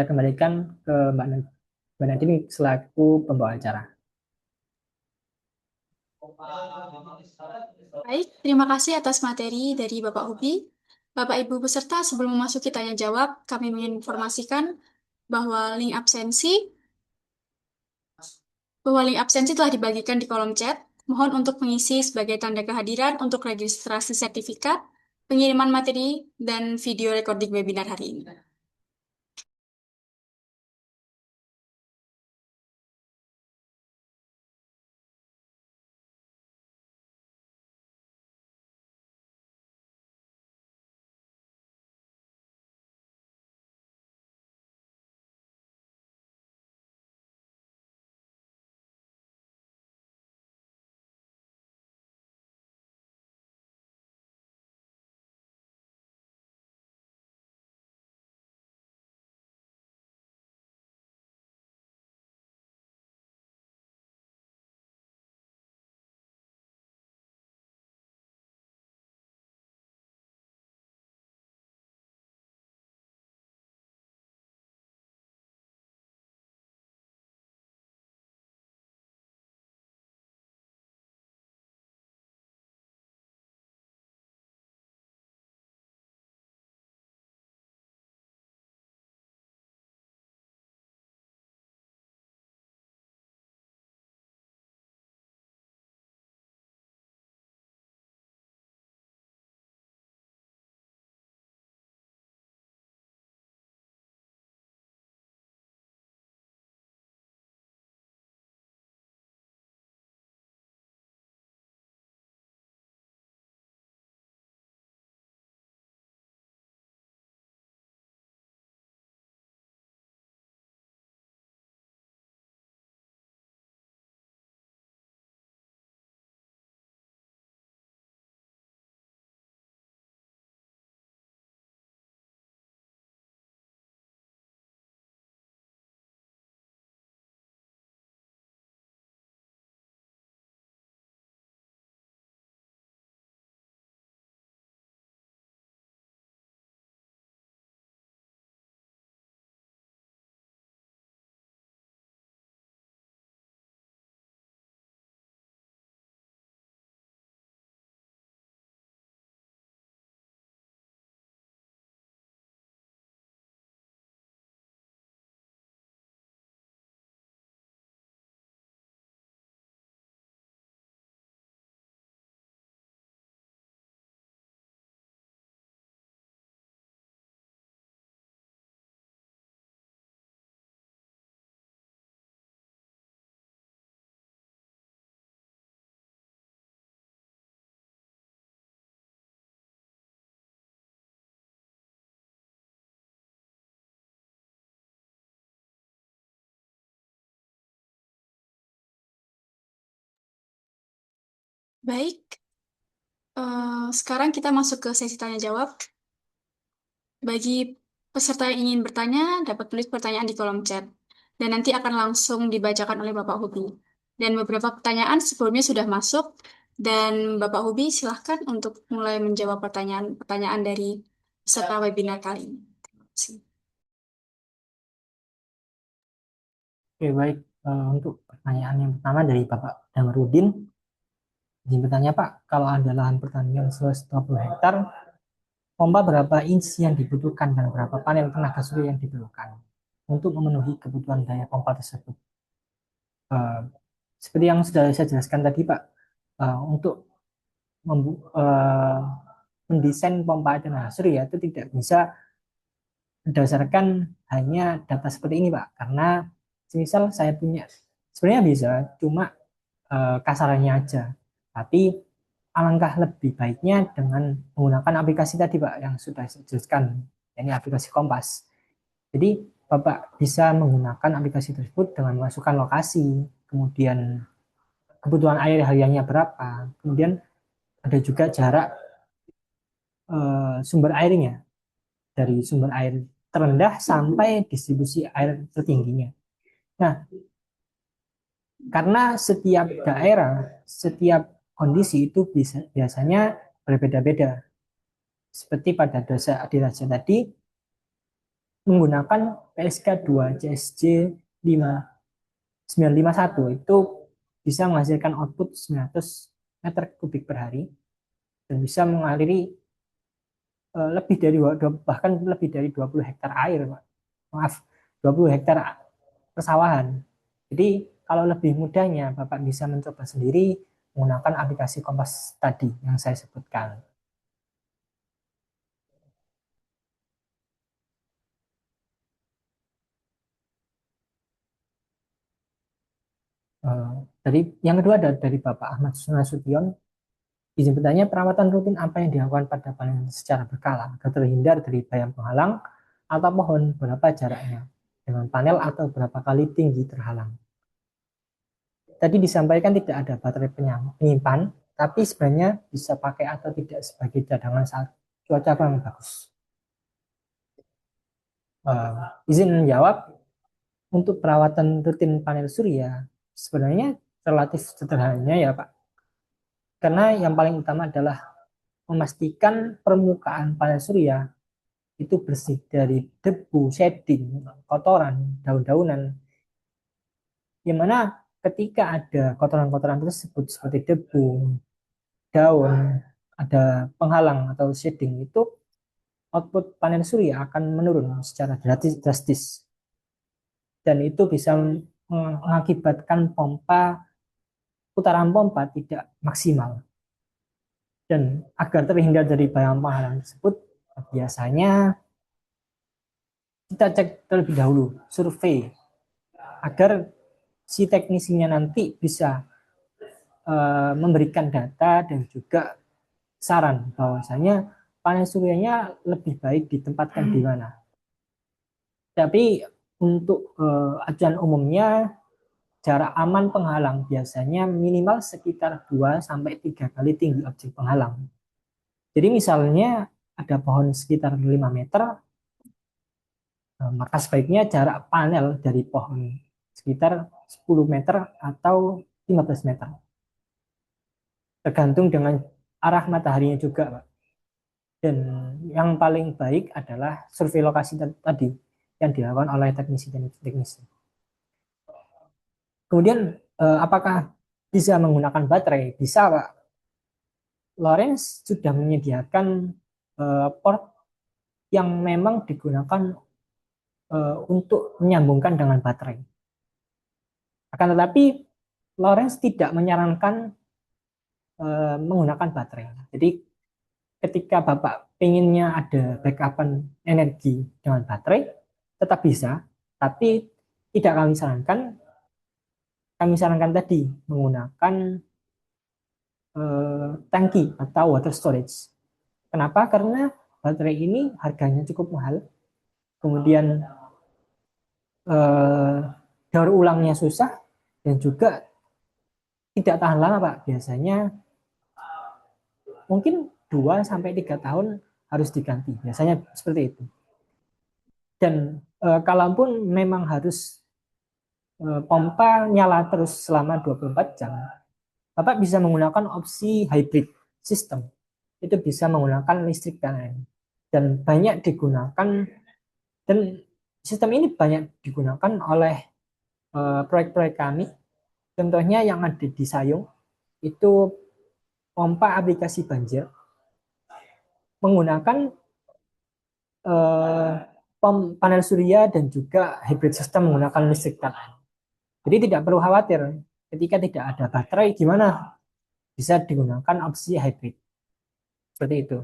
Speaker 11: kembalikan ke Mbak Nadine selaku pembawa acara.
Speaker 10: Baik, terima kasih atas materi dari Bapak Hubi. Bapak Ibu peserta, sebelum memasuki tanya jawab, kami menginformasikan bahwa link absensi telah dibagikan di kolom chat. Mohon untuk mengisi sebagai tanda kehadiran untuk registrasi sertifikat, pengiriman materi, dan video recording webinar hari ini. Baik, sekarang kita masuk ke sesi tanya jawab. Bagi peserta yang ingin bertanya, dapat tulis pertanyaan di kolom chat. Dan nanti akan langsung dibacakan oleh Bapak Hubi. Dan beberapa pertanyaan sebelumnya sudah masuk. Dan Bapak Hubi silahkan untuk mulai menjawab pertanyaan-pertanyaan dari peserta webinar kali ini. Terima kasih.
Speaker 11: Oke, baik. Untuk pertanyaan yang pertama dari Bapak Damarudin. Izin bertanya Pak, kalau ada lahan pertanian seluas 20 hektar, pompa berapa inch yang dibutuhkan dan berapa panel tenaga surya yang diperlukan untuk memenuhi kebutuhan daya pompa tersebut? Seperti yang sudah saya jelaskan tadi Pak, untuk mendesain pompa tenaga surya itu tidak bisa berdasarkan hanya data seperti ini Pak, karena misal saya punya, sebenarnya bisa, cuma kasarannya aja, tapi alangkah lebih baiknya dengan menggunakan aplikasi tadi Pak yang sudah saya jelaskan, ini aplikasi Kompas. Jadi Bapak bisa menggunakan aplikasi tersebut dengan memasukkan lokasi, kemudian kebutuhan air hariannya berapa, kemudian ada juga jarak sumber airnya dari sumber air terendah sampai distribusi air tertingginya. Nah, karena setiap daerah, setiap kondisi itu biasanya berbeda-beda. Seperti pada desa Adiraja tadi, menggunakan PSK 2 CSJ 951 itu bisa menghasilkan output 900 meter kubik per hari dan bisa mengaliri lebih dari bahkan lebih dari 20 hektar air, maaf, 20 hektar persawahan. Jadi kalau lebih mudahnya Bapak bisa mencoba sendiri menggunakan aplikasi Kompas tadi yang saya sebutkan. Dari yang kedua dari Bapak Ahmad Nasution, izin bertanya, perawatan rutin apa yang dilakukan pada panen secara berkala agar terhindar dari bayam penghalang atau pohon, berapa jaraknya dengan panel atau berapa kali tinggi terhalang? Tadi disampaikan tidak ada baterai penyimpan, tapi sebenarnya bisa pakai atau tidak sebagai cadangan saat cuaca kurang bagus. Izin menjawab, untuk perawatan rutin panel surya sebenarnya relatif sederhana ya Pak. Karena yang paling utama adalah memastikan permukaan panel surya itu bersih dari debu, shading, kotoran, daun-daunan. Yang mana ketika ada kotoran-kotoran tersebut seperti debu, daun, ada penghalang atau shading, itu output panen surya akan menurun secara drastis. Dan itu bisa mengakibatkan putaran pompa tidak maksimal. Dan agar terhindar dari bayam penghalang tersebut, biasanya kita cek terlebih dahulu, survei, agar si teknisinya nanti bisa memberikan data dan juga saran bahwasanya panen suryanya lebih baik ditempatkan di mana. Tapi untuk acuan umumnya, jarak aman penghalang biasanya minimal sekitar 2-3 kali tinggi objek penghalang. Jadi misalnya ada pohon sekitar 5 meter, maka sebaiknya jarak panel dari pohon sekitar 10 meter atau 15 meter. Tergantung dengan arah mataharinya juga, Pak. Dan yang paling baik adalah survei lokasi tadi yang dilakukan oleh teknisi. Kemudian apakah bisa menggunakan baterai? Bisa Pak. Lawrence sudah menyediakan port yang memang digunakan untuk menyambungkan dengan baterai. Akan tetapi Lawrence tidak menyarankan menggunakan baterai. Jadi ketika Bapak pengennya ada backupan energi dengan baterai, tetap bisa, tapi tidak kami sarankan. Kami sarankan tadi menggunakan tangki atau water storage. Kenapa? Karena baterai ini harganya cukup mahal, kemudian daur ulangnya susah, dan juga tidak tahan lama Pak. Biasanya mungkin 2 sampai 3 tahun harus diganti. Biasanya seperti itu. Dan kalaupun memang harus pompa nyala terus selama 24 jam, Bapak bisa menggunakan opsi hybrid system. Itu bisa menggunakan listrik PLN. Dan banyak digunakan, dan sistem ini banyak digunakan oleh proyek-proyek kami. Contohnya yang ada di Sayung, itu pompa aplikasi banjir menggunakan panel surya dan juga hybrid system menggunakan listrik PLN. Jadi tidak perlu khawatir ketika tidak ada baterai gimana, bisa digunakan opsi hybrid. Seperti itu.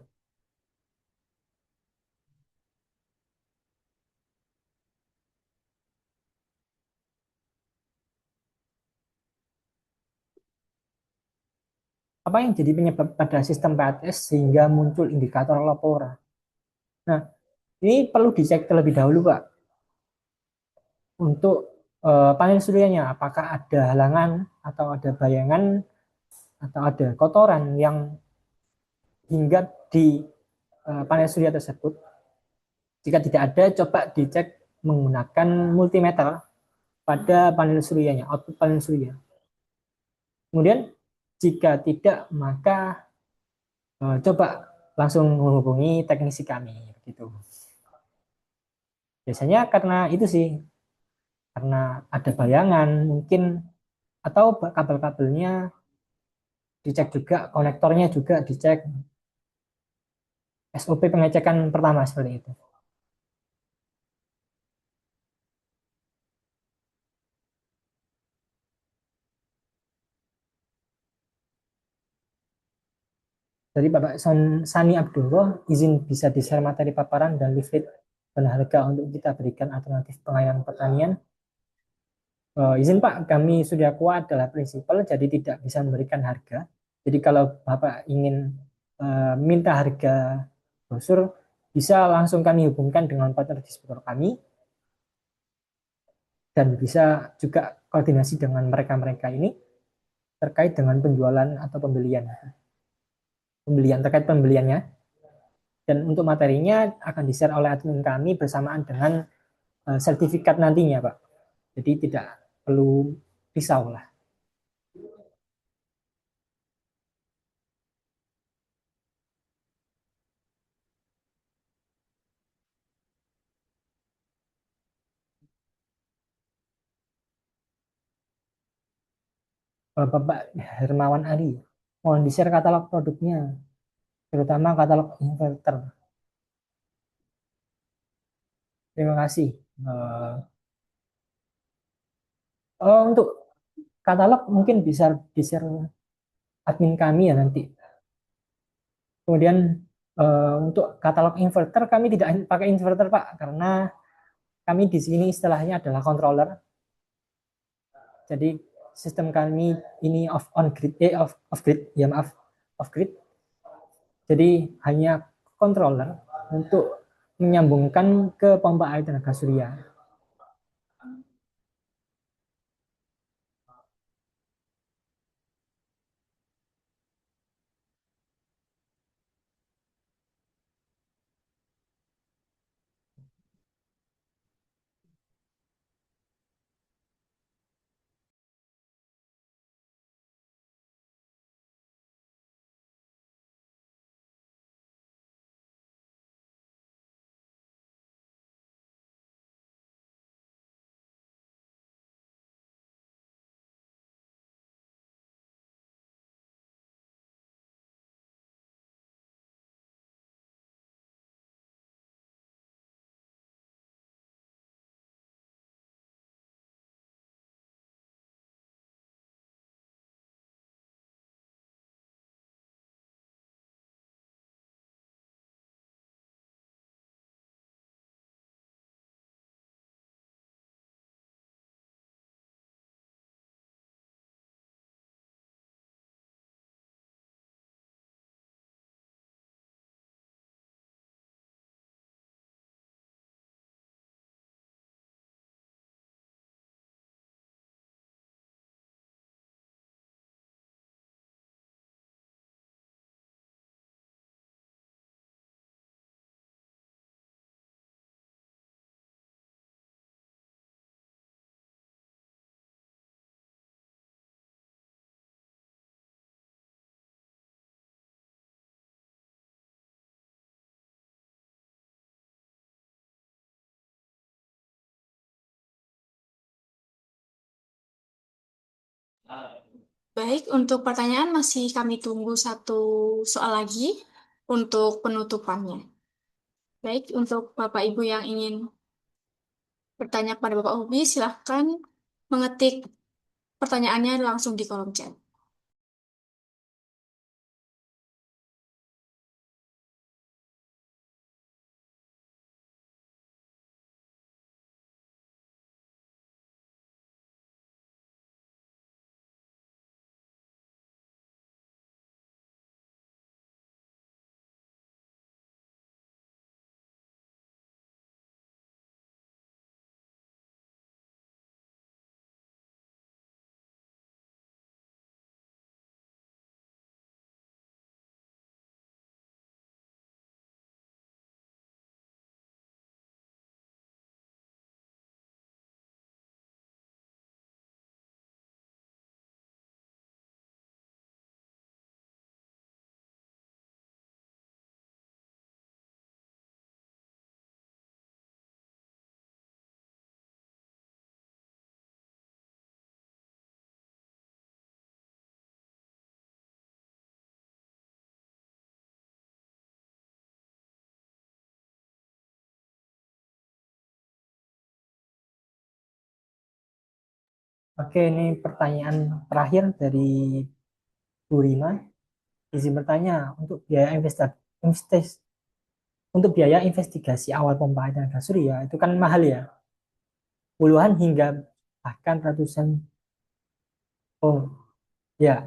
Speaker 11: Apa yang jadi penyebab pada sistem PLTS sehingga muncul indikator lopora? Nah, ini perlu dicek terlebih dahulu, Pak. Untuk panel suryanya, apakah ada halangan atau ada bayangan atau ada kotoran yang hinggap di panel surya tersebut. Jika tidak ada, coba dicek menggunakan multimeter pada panel suryanya, output panel surya. Kemudian jika tidak, maka coba langsung menghubungi teknisi kami gitu. Biasanya karena itu sih, karena ada bayangan mungkin, atau kabel-kabelnya dicek juga, konektornya juga dicek. SOP pengecekan pertama seperti itu. Dari Bapak Sani Abdullah, izin bisa di-share materi paparan dan leaflet berharga untuk kita berikan alternatif pengairan pertanian. Izin Pak, kami sudah kuat adalah prinsipal, jadi tidak bisa memberikan harga. Jadi kalau Bapak ingin minta harga brosur, bisa langsung kami hubungkan dengan partner distributor kami, dan bisa juga koordinasi dengan mereka-mereka ini terkait dengan penjualan atau pembelian terkait pembeliannya. Dan untuk materinya akan di-share oleh admin kami bersamaan dengan sertifikat nantinya, Pak. Jadi tidak perlu risau lah. Bapak Hermawan Ari, mohon di-share katalog produknya, terutama katalog inverter. Terima kasih. Untuk katalog mungkin bisa di-share admin kami ya nanti. Kemudian untuk katalog inverter kami tidak pakai inverter Pak, karena kami di sini istilahnya adalah controller. Jadi sistem kami ini off grid, ya maaf, off grid. Jadi hanya controller untuk menyambungkan ke pompa air tenaga surya.
Speaker 10: Baik, untuk pertanyaan masih kami tunggu satu soal lagi untuk penutupannya. Baik, untuk Bapak Ibu yang ingin bertanya kepada Bapak Hobi, silahkan mengetik pertanyaannya langsung di kolom chat.
Speaker 11: Oke, ini pertanyaan terakhir dari Bu Rima. Izin bertanya, untuk biaya investigasi awal pompa air tenaga surya itu kan mahal ya, puluhan hingga bahkan ratusan. Oh ya,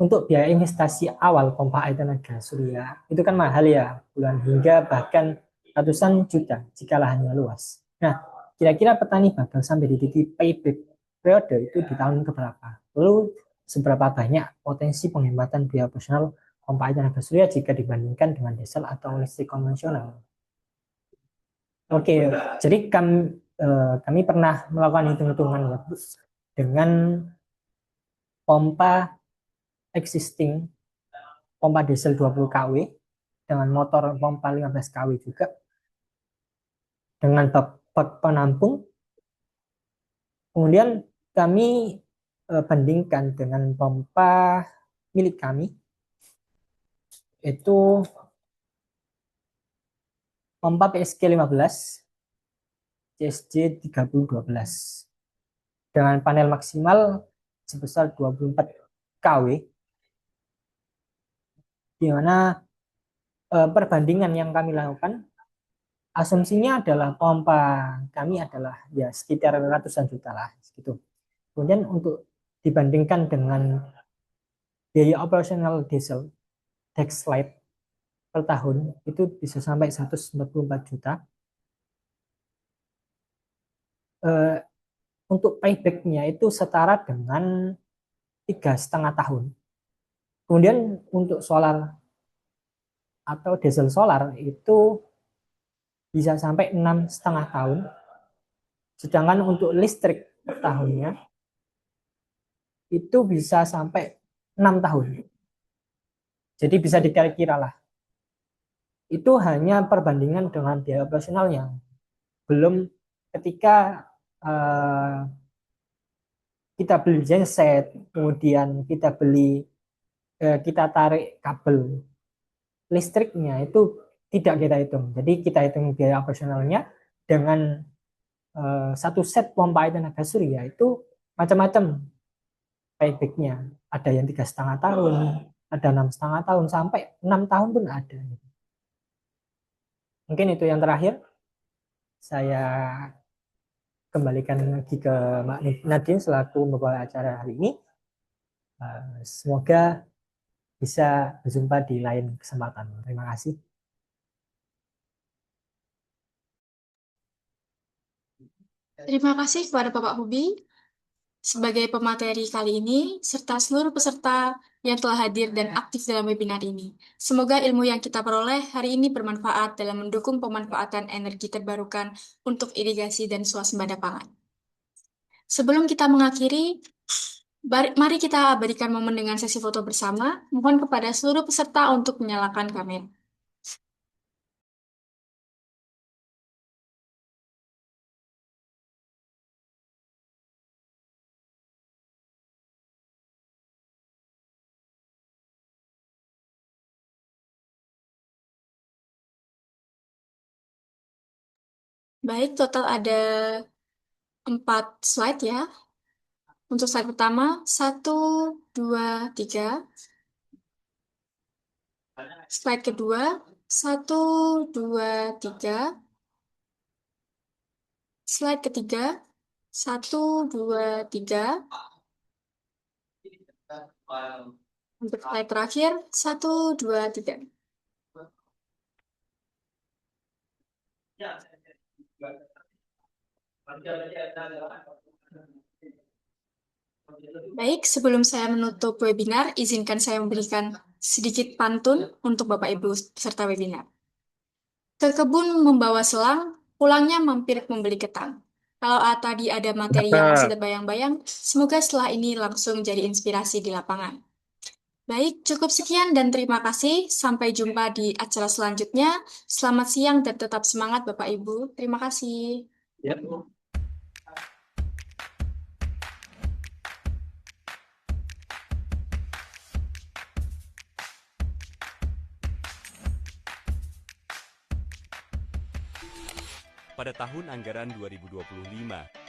Speaker 11: untuk biaya investasi awal pompa air tenaga surya itu kan mahal ya, puluhan hingga bahkan ratusan juta jika lahannya luas. Nah, kira-kira petani bakal sampai di titik payback periode itu di tahun keberapa? Lalu seberapa banyak potensi penghematan biaya operasional pompa air tenaga surya jika dibandingkan dengan diesel atau listrik konvensional? Oke, jadi kami pernah melakukan hitung-hitungan ya, dengan pompa existing, pompa diesel 20 kW, dengan motor pompa 15 kW juga, dengan bak penampung. Kemudian kami bandingkan dengan pompa milik kami, itu pompa PSG 15, CSJ 3012, dengan panel maksimal sebesar 24 kW, di mana perbandingan yang kami lakukan, asumsinya adalah pompa kami adalah ya sekitar ratusan juta lah gitu. Kemudian untuk dibandingkan dengan biaya operasional diesel Dexlite per tahun itu bisa sampai 144 juta. Untuk paybacknya itu setara dengan 3,5 tahun. Kemudian untuk solar atau diesel solar itu bisa sampai 6,5 tahun. Sedangkan untuk listrik per tahunnya itu bisa sampai 6 tahun. Jadi bisa dikira-kira lah. Itu hanya perbandingan dengan biaya operasionalnya. Belum ketika kita beli genset, kemudian kita tarik kabel listriknya, itu tidak kita hitung. Jadi kita hitung biaya operasionalnya dengan satu set pompa air tenaga surya itu macam-macam paybacknya. Ada yang 3,5 tahun, ada 6,5 tahun, sampai 6 tahun pun ada. Mungkin itu yang terakhir. Saya kembalikan lagi ke Mbak Nadine selaku membawa acara hari ini. Semoga bisa berjumpa di lain kesempatan. Terima kasih.
Speaker 10: Terima kasih kepada Bapak Hubi sebagai pemateri kali ini, serta seluruh peserta yang telah hadir dan aktif dalam webinar ini. Semoga ilmu yang kita peroleh hari ini bermanfaat dalam mendukung pemanfaatan energi terbarukan untuk irigasi dan swasembada pangan. Sebelum kita mengakhiri, mari kita berikan momen dengan sesi foto bersama. Mohon kepada seluruh peserta untuk menyalakan kamera. Baik, total ada 4 slide ya. Untuk slide pertama, 1, 2, 3. Slide kedua, 1, 2, 3. Slide ketiga, 1, 2, 3. Untuk slide terakhir, 1, 2, 3. Baik, sebelum saya menutup webinar, izinkan saya memberikan sedikit pantun untuk Bapak Ibu peserta webinar. Ke kebun membawa selang, pulangnya mampir membeli ketang. Kalau tadi ada materi yang masih terbayang-bayang, semoga setelah ini langsung jadi inspirasi di lapangan. Baik, cukup sekian dan terima kasih. Sampai jumpa di acara selanjutnya. Selamat siang dan tetap semangat Bapak Ibu. Terima kasih.
Speaker 12: Pada tahun anggaran 2025,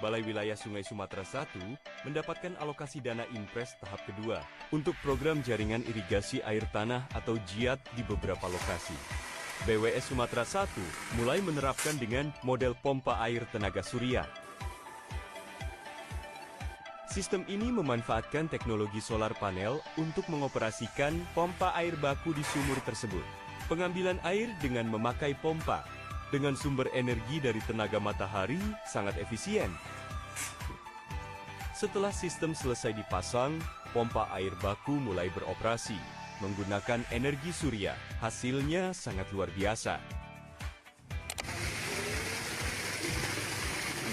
Speaker 12: Balai Wilayah Sungai Sumatera I mendapatkan alokasi dana Impres tahap kedua untuk program jaringan irigasi air tanah atau JIAT di beberapa lokasi. BWS Sumatera I mulai menerapkan dengan model pompa air tenaga surya. Sistem ini memanfaatkan teknologi solar panel untuk mengoperasikan pompa air baku di sumur tersebut. Pengambilan air dengan memakai pompa dengan sumber energi dari tenaga matahari sangat efisien. Setelah sistem selesai dipasang, pompa air baku mulai beroperasi menggunakan energi surya. Hasilnya sangat luar biasa.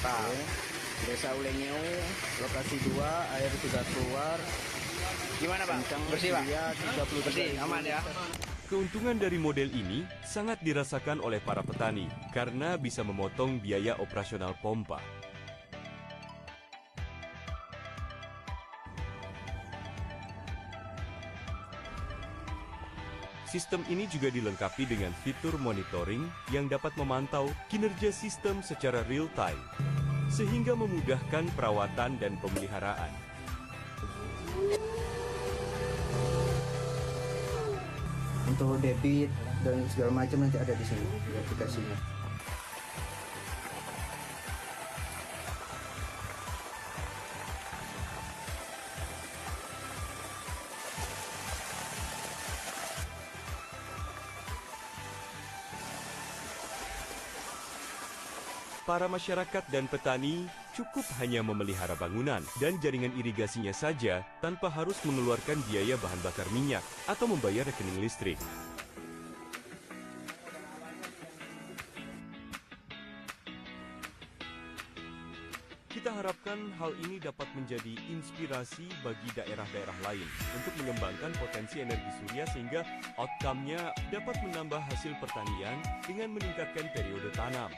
Speaker 13: Mantap. Desa Ulengeu, lokasi 2, air sudah keluar. Gimana Pak? Bersih Pak? Bersih, aman ya?
Speaker 12: Keuntungan dari model ini sangat dirasakan oleh para petani karena bisa memotong biaya operasional pompa. Sistem ini juga dilengkapi dengan fitur monitoring yang dapat memantau kinerja sistem secara real time, sehingga memudahkan perawatan dan pemeliharaan.
Speaker 13: Untuk debit dan segala macam nanti ada di sini di aplikasinya.
Speaker 12: Para masyarakat dan petani cukup hanya memelihara bangunan dan jaringan irigasinya saja tanpa harus mengeluarkan biaya bahan bakar minyak atau membayar rekening listrik. Kita harapkan hal ini dapat menjadi inspirasi bagi daerah-daerah lain untuk mengembangkan potensi energi surya sehingga outcome-nya dapat menambah hasil pertanian dengan meningkatkan periode tanam.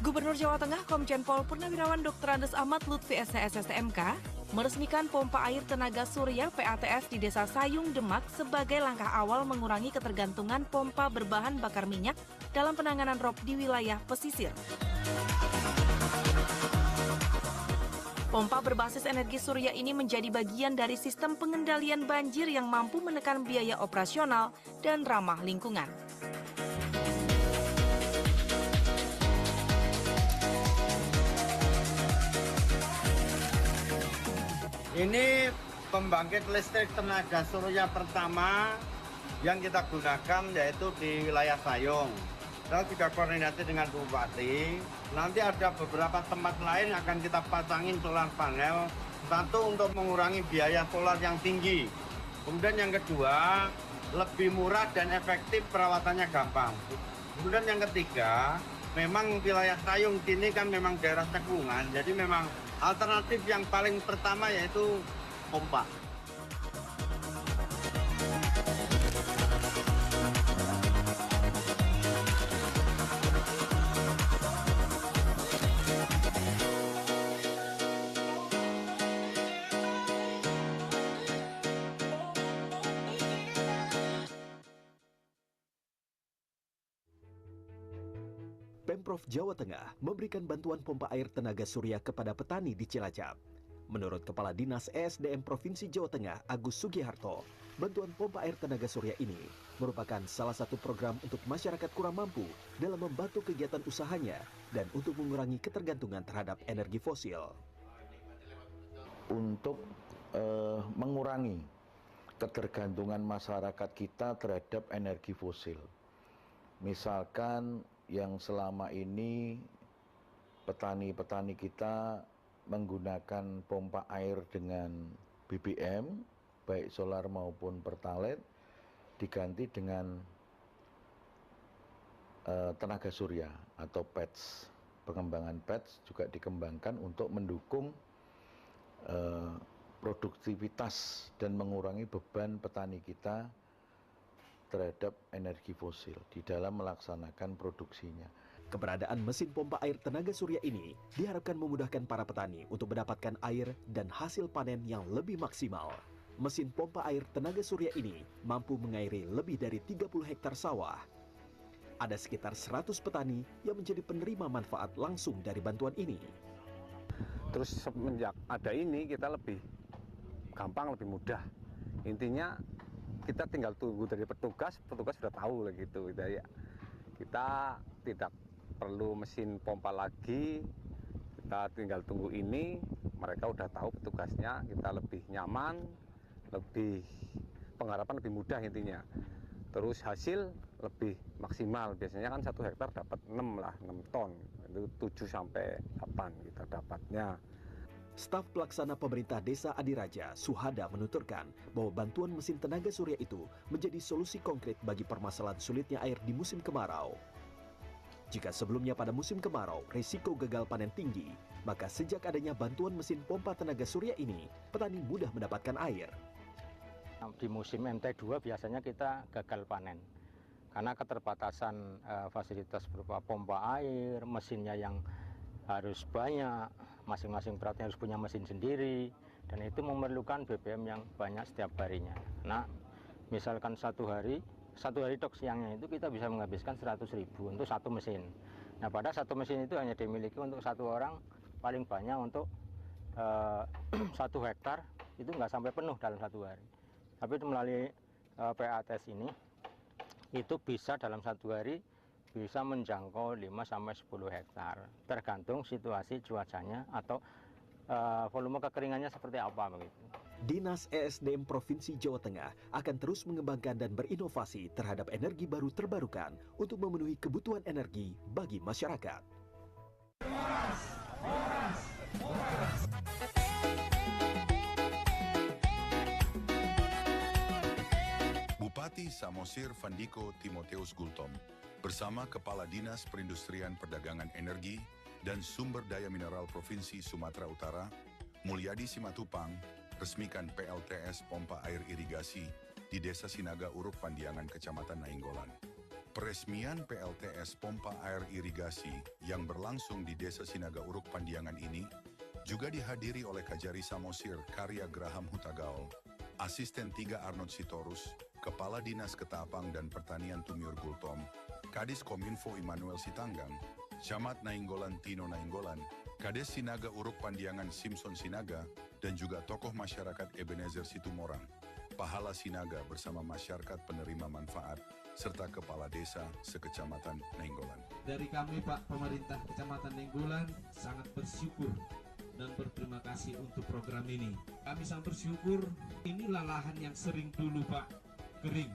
Speaker 15: Gubernur Jawa Tengah Komjen Pol Purnawirawan Dr. Andes Ahmad Lutfi STM-SMK meresmikan pompa air tenaga surya PATS di Desa Sayung, Demak sebagai langkah awal mengurangi ketergantungan pompa berbahan bakar minyak dalam penanganan rob di wilayah pesisir. Pompa berbasis energi surya ini menjadi bagian dari sistem pengendalian banjir yang mampu menekan biaya operasional dan ramah lingkungan.
Speaker 16: Ini pembangkit listrik tenaga surya pertama yang kita gunakan yaitu di wilayah Sayung. Kita juga koordinasi dengan Bupati. Nanti ada beberapa tempat lain akan kita pasangin solar panel. Satu untuk mengurangi biaya solar yang tinggi. Kemudian yang kedua, lebih murah dan efektif, perawatannya gampang. Kemudian yang ketiga, memang wilayah Sayung sini kan memang daerah cekungan, jadi memang alternatif yang paling pertama yaitu pompa.
Speaker 2: Pemprov Jawa Tengah memberikan bantuan pompa air tenaga surya kepada petani di Cilacap. Menurut Kepala Dinas ESDM Provinsi Jawa Tengah, Agus Sugiharto, bantuan pompa air tenaga surya ini merupakan salah satu program untuk masyarakat kurang mampu dalam membantu kegiatan usahanya dan untuk mengurangi ketergantungan terhadap energi fosil.
Speaker 17: Untuk mengurangi ketergantungan masyarakat kita terhadap energi fosil. Misalkan yang selama ini petani-petani kita menggunakan pompa air dengan BBM, baik solar maupun pertalite, diganti dengan tenaga surya atau PETS. Pengembangan PETS juga dikembangkan untuk mendukung produktivitas dan mengurangi beban petani kita terhadap energi fosil di dalam melaksanakan produksinya.
Speaker 2: Keberadaan mesin pompa air tenaga surya ini diharapkan memudahkan para petani untuk mendapatkan air dan hasil panen yang lebih maksimal. Mesin pompa air tenaga surya ini mampu mengairi lebih dari 30 hektar sawah. Ada sekitar 100 petani yang menjadi penerima manfaat langsung dari bantuan ini.
Speaker 1: Terus semenjak ada ini kita lebih gampang, lebih mudah. Intinya kita tinggal tunggu dari petugas sudah tahu lah gitu ya. Kita tidak perlu mesin pompa lagi, kita tinggal tunggu ini, mereka udah tahu petugasnya, kita lebih nyaman, lebih pengharapan lebih mudah intinya. Terus hasil lebih maksimal, biasanya kan 1 hektar dapat 6 ton, itu 7 sampai 8 kita dapatnya.
Speaker 2: Staf Pelaksana Pemerintah Desa Adiraja, Suhada, menuturkan bahwa bantuan mesin tenaga surya itu menjadi solusi konkret bagi permasalahan sulitnya air di musim kemarau. Jika sebelumnya pada musim kemarau risiko gagal panen tinggi, maka sejak adanya bantuan mesin pompa tenaga surya ini, petani mudah mendapatkan air.
Speaker 3: Di musim MT2 biasanya kita gagal panen karena keterbatasan fasilitas berupa pompa air, mesinnya yang harus banyak, masing-masing peratnya harus punya mesin sendiri, dan itu memerlukan BBM yang banyak setiap harinya. Nah, misalkan satu hari dok siangnya itu kita bisa menghabiskan 100.000 untuk satu mesin. Nah, pada satu mesin itu hanya dimiliki untuk satu orang, paling banyak untuk 1 hektar itu nggak sampai penuh dalam satu hari. Tapi melalui PATS ini, itu bisa dalam satu hari bisa menjangkau 5-10 hektar, tergantung situasi cuacanya atau volume kekeringannya seperti apa begitu.
Speaker 2: Dinas ESDM Provinsi Jawa Tengah akan terus mengembangkan dan berinovasi terhadap energi baru terbarukan untuk memenuhi kebutuhan energi bagi masyarakat.
Speaker 4: Bupati Samosir Fandiko Timoteus Gultom bersama Kepala Dinas Perindustrian Perdagangan Energi dan Sumber Daya Mineral Provinsi Sumatera Utara, Mulyadi Simatupang, resmikan PLTS Pompa Air Irigasi di Desa Sinaga Uruk Pandiangan, Kecamatan Nainggolan. Peresmian PLTS Pompa Air Irigasi yang berlangsung di Desa Sinaga Uruk Pandiangan ini juga dihadiri oleh Kajari Samosir Karya Graham Hutagaol, Asisten 3 Arnold Sitorus, Kepala Dinas Ketapang dan Pertanian Tumiur Gultom, Kadis Kominfo Immanuel Sitanggang, Camat Nainggolan Tino Nainggolan, Kades Sinaga Uruk Pandiangan Simpson Sinaga, dan juga tokoh masyarakat Ebenezer Situmorang, Pahala Sinaga bersama masyarakat penerima manfaat, serta Kepala Desa sekecamatan Nainggolan.
Speaker 5: Dari kami Pak Pemerintah Kecamatan Nainggolan sangat bersyukur dan berterima kasih untuk program ini. Kami sangat bersyukur, inilah lahan yang sering dulu Pak kering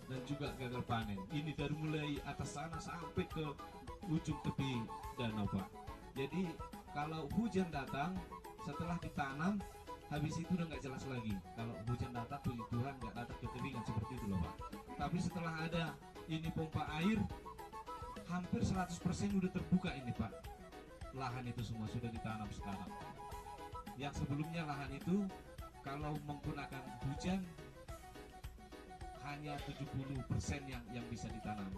Speaker 5: dan juga gagal panen. Ini dari mulai atas sana sampai ke ujung tepi danau Pak. Jadi kalau hujan datang setelah ditanam, habis itu udah nggak jelas lagi. Kalau hujan datang, puji Tuhan nggak datang kekeringan seperti itu loh Pak. Tapi setelah ada ini pompa air, hampir 100% sudah terbuka ini Pak. Lahan itu semua sudah ditanam sekarang. Yang sebelumnya lahan itu kalau menggunakan hujan hanya 70% yang bisa ditanam.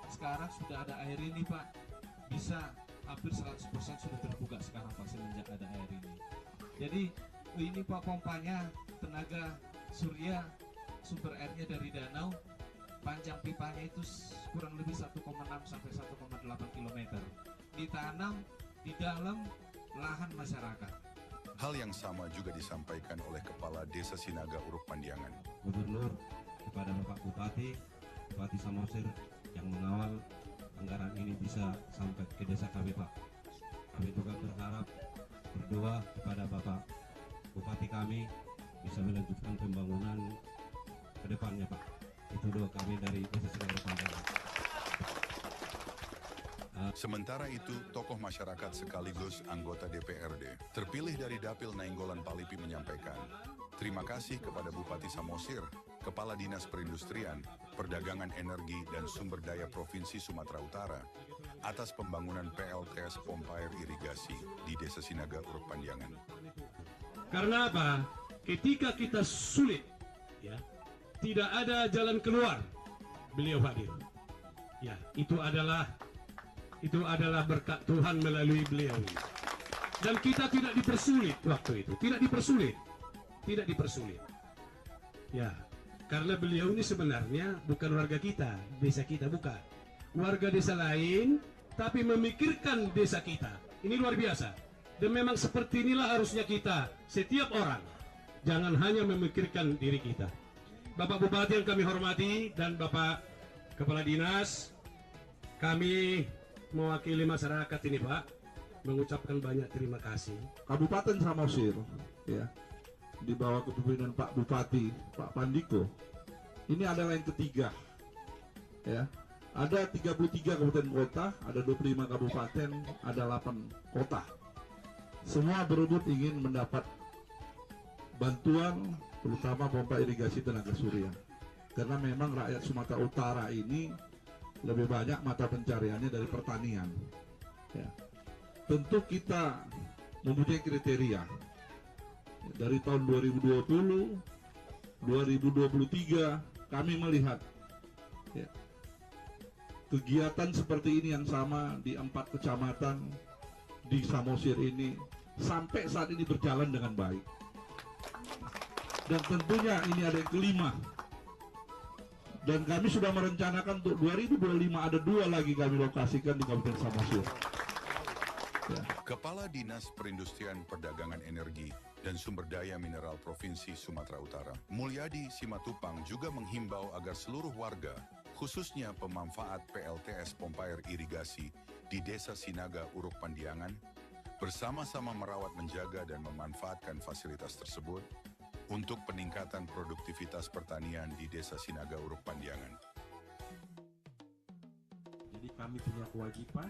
Speaker 5: Sekarang sudah ada air ini Pak, bisa hampir 100% sudah terbuka sekarang Pak semenjak ada air ini. Jadi ini Pak pompanya tenaga surya, sumber airnya dari danau, panjang pipanya itu kurang lebih 1,6 sampai 1,8 km. Ditanam di dalam lahan masyarakat.
Speaker 4: Hal yang sama juga disampaikan oleh Kepala Desa Sinaga Uruk Pandiangan.
Speaker 5: Gubernur kepada Bapak Bupati Samosir yang mengawal anggaran ini bisa sampai ke desa kami Pak. Kami juga berharap berdoa kepada Bapak Bupati kami bisa melanjutkan pembangunan ke depannya Pak. Itu doa kami dari Desa Sinaga Uruk Pandiangan.
Speaker 4: Sementara itu, tokoh masyarakat sekaligus anggota DPRD terpilih dari Dapil Nainggolan Palipi menyampaikan, terima kasih kepada Bupati Samosir, Kepala Dinas Perindustrian, Perdagangan Energi dan Sumber Daya Provinsi Sumatera Utara atas pembangunan PLTS pompa air irigasi di Desa Sinaga Uruk Pandiangan.
Speaker 6: Karena apa? Ketika kita sulit, ya, tidak ada jalan keluar, beliau hadir. Ya, itu adalah berkat Tuhan melalui beliau. Dan kita tidak dipersulit waktu itu, tidak dipersulit. Ya, karena beliau ini sebenarnya bukan warga kita, desa kita bukan. Warga desa lain, tapi memikirkan desa kita. Ini luar biasa. Dan memang seperti inilah harusnya kita, setiap orang. Jangan hanya memikirkan diri kita. Bapak Bupati yang kami hormati dan Bapak Kepala Dinas, kami mewakili masyarakat ini Pak, mengucapkan banyak terima kasih.
Speaker 18: Kabupaten Samosir, ya, di bawah kepemimpinan Pak Bupati, Pak Pandiko, ini adalah yang ketiga, ya. Ada 33 kabupaten kota, ada 25 kabupaten, ada 8 kota. Semua berebut ingin mendapat bantuan, terutama pompa irigasi tenaga surya. Karena memang rakyat Sumatera Utara ini lebih banyak mata pencariannya dari pertanian. Ya. Tentu kita mempunyai kriteria. Dari tahun 2020, 2023 kami melihat ya, kegiatan seperti ini yang sama di 4 kecamatan di Samosir ini sampai saat ini berjalan dengan baik. Dan tentunya ini ada yang kelima. Dan kami sudah merencanakan untuk 2025 ada 2 lagi kami lokasikan di Kabupaten Samosir. Ya.
Speaker 4: Kepala Dinas Perindustrian Perdagangan Energi dan Sumber Daya Mineral Provinsi Sumatera Utara, Mulyadi Simatupang juga menghimbau agar seluruh warga, khususnya pemanfaat PLTS pompa air irigasi di Desa Sinaga Uruk Pandiangan, bersama-sama merawat, menjaga, dan memanfaatkan fasilitas tersebut untuk peningkatan produktivitas pertanian di Desa Sinaga Uruk Pandiangan.
Speaker 5: Jadi kami punya kewajiban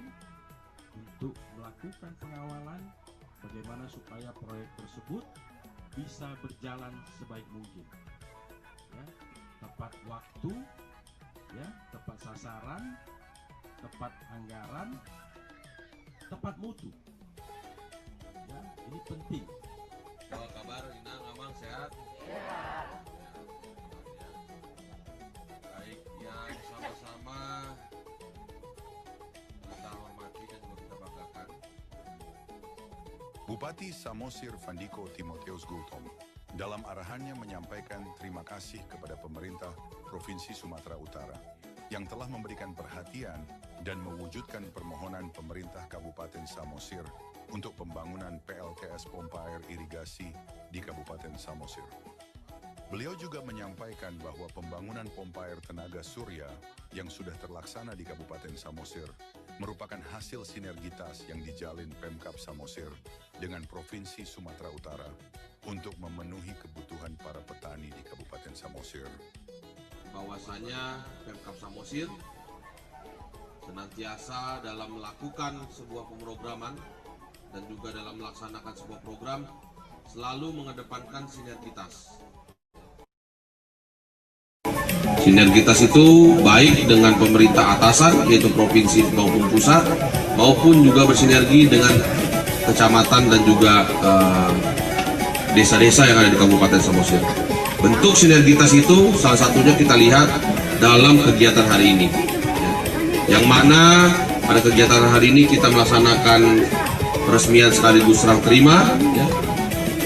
Speaker 5: untuk melakukan pengawalan bagaimana supaya proyek tersebut bisa berjalan sebaik mungkin. Ya, tepat waktu, ya, tepat sasaran, tepat anggaran, tepat mutu. Ya, ini penting.
Speaker 7: Apa kabar Inang, Amang, sehat?
Speaker 5: Sehat.
Speaker 7: Baik, yang sama-sama kita hormati dan juga kita banggakan.
Speaker 4: Bupati Samosir Fandiko Timoteus Gultom dalam arahannya menyampaikan terima kasih kepada pemerintah Provinsi Sumatera Utara yang telah memberikan perhatian dan mewujudkan permohonan pemerintah Kabupaten Samosir untuk pembangunan PLTS pompa air irigasi di Kabupaten Samosir. Beliau juga menyampaikan bahwa pembangunan pompa air tenaga surya yang sudah terlaksana di Kabupaten Samosir merupakan hasil sinergitas yang dijalin Pemkab Samosir dengan Provinsi Sumatera Utara untuk memenuhi kebutuhan para petani di Kabupaten Samosir.
Speaker 7: Bahwasanya Pemkab Samosir senantiasa dalam melakukan sebuah pemrograman dan juga dalam melaksanakan sebuah program selalu mengedepankan sinergitas. Sinergitas itu baik dengan pemerintah atasan, yaitu provinsi maupun pusat, maupun juga bersinergi dengan kecamatan dan juga desa-desa yang ada di Kabupaten Samosir. Bentuk sinergitas itu salah satunya kita lihat dalam kegiatan hari ini. Yang mana pada kegiatan hari ini kita melaksanakan peresmian sekaligus serah terima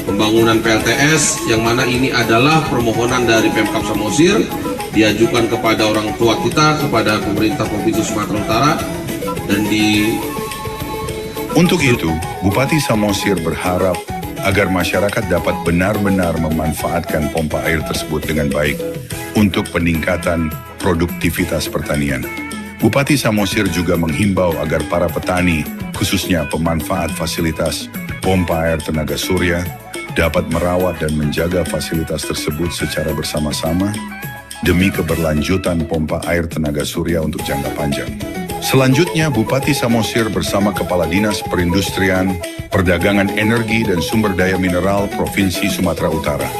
Speaker 7: pembangunan PLTS, yang mana ini adalah permohonan dari Pemkab Samosir diajukan kepada orang tua kita, kepada pemerintah Provinsi Sumatera Utara, dan
Speaker 4: Untuk itu, Bupati Samosir berharap agar masyarakat dapat benar-benar memanfaatkan pompa air tersebut dengan baik untuk peningkatan produktivitas pertanian. Bupati Samosir juga menghimbau agar para petani, khususnya pemanfaat fasilitas pompa air tenaga surya, dapat merawat dan menjaga fasilitas tersebut secara bersama-sama demi keberlanjutan pompa air tenaga surya untuk jangka panjang. Selanjutnya, Bupati Samosir bersama Kepala Dinas Perindustrian, Perdagangan Energi dan Sumber Daya Mineral Provinsi Sumatera Utara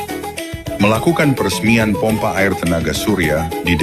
Speaker 4: melakukan peresmian pompa air tenaga surya di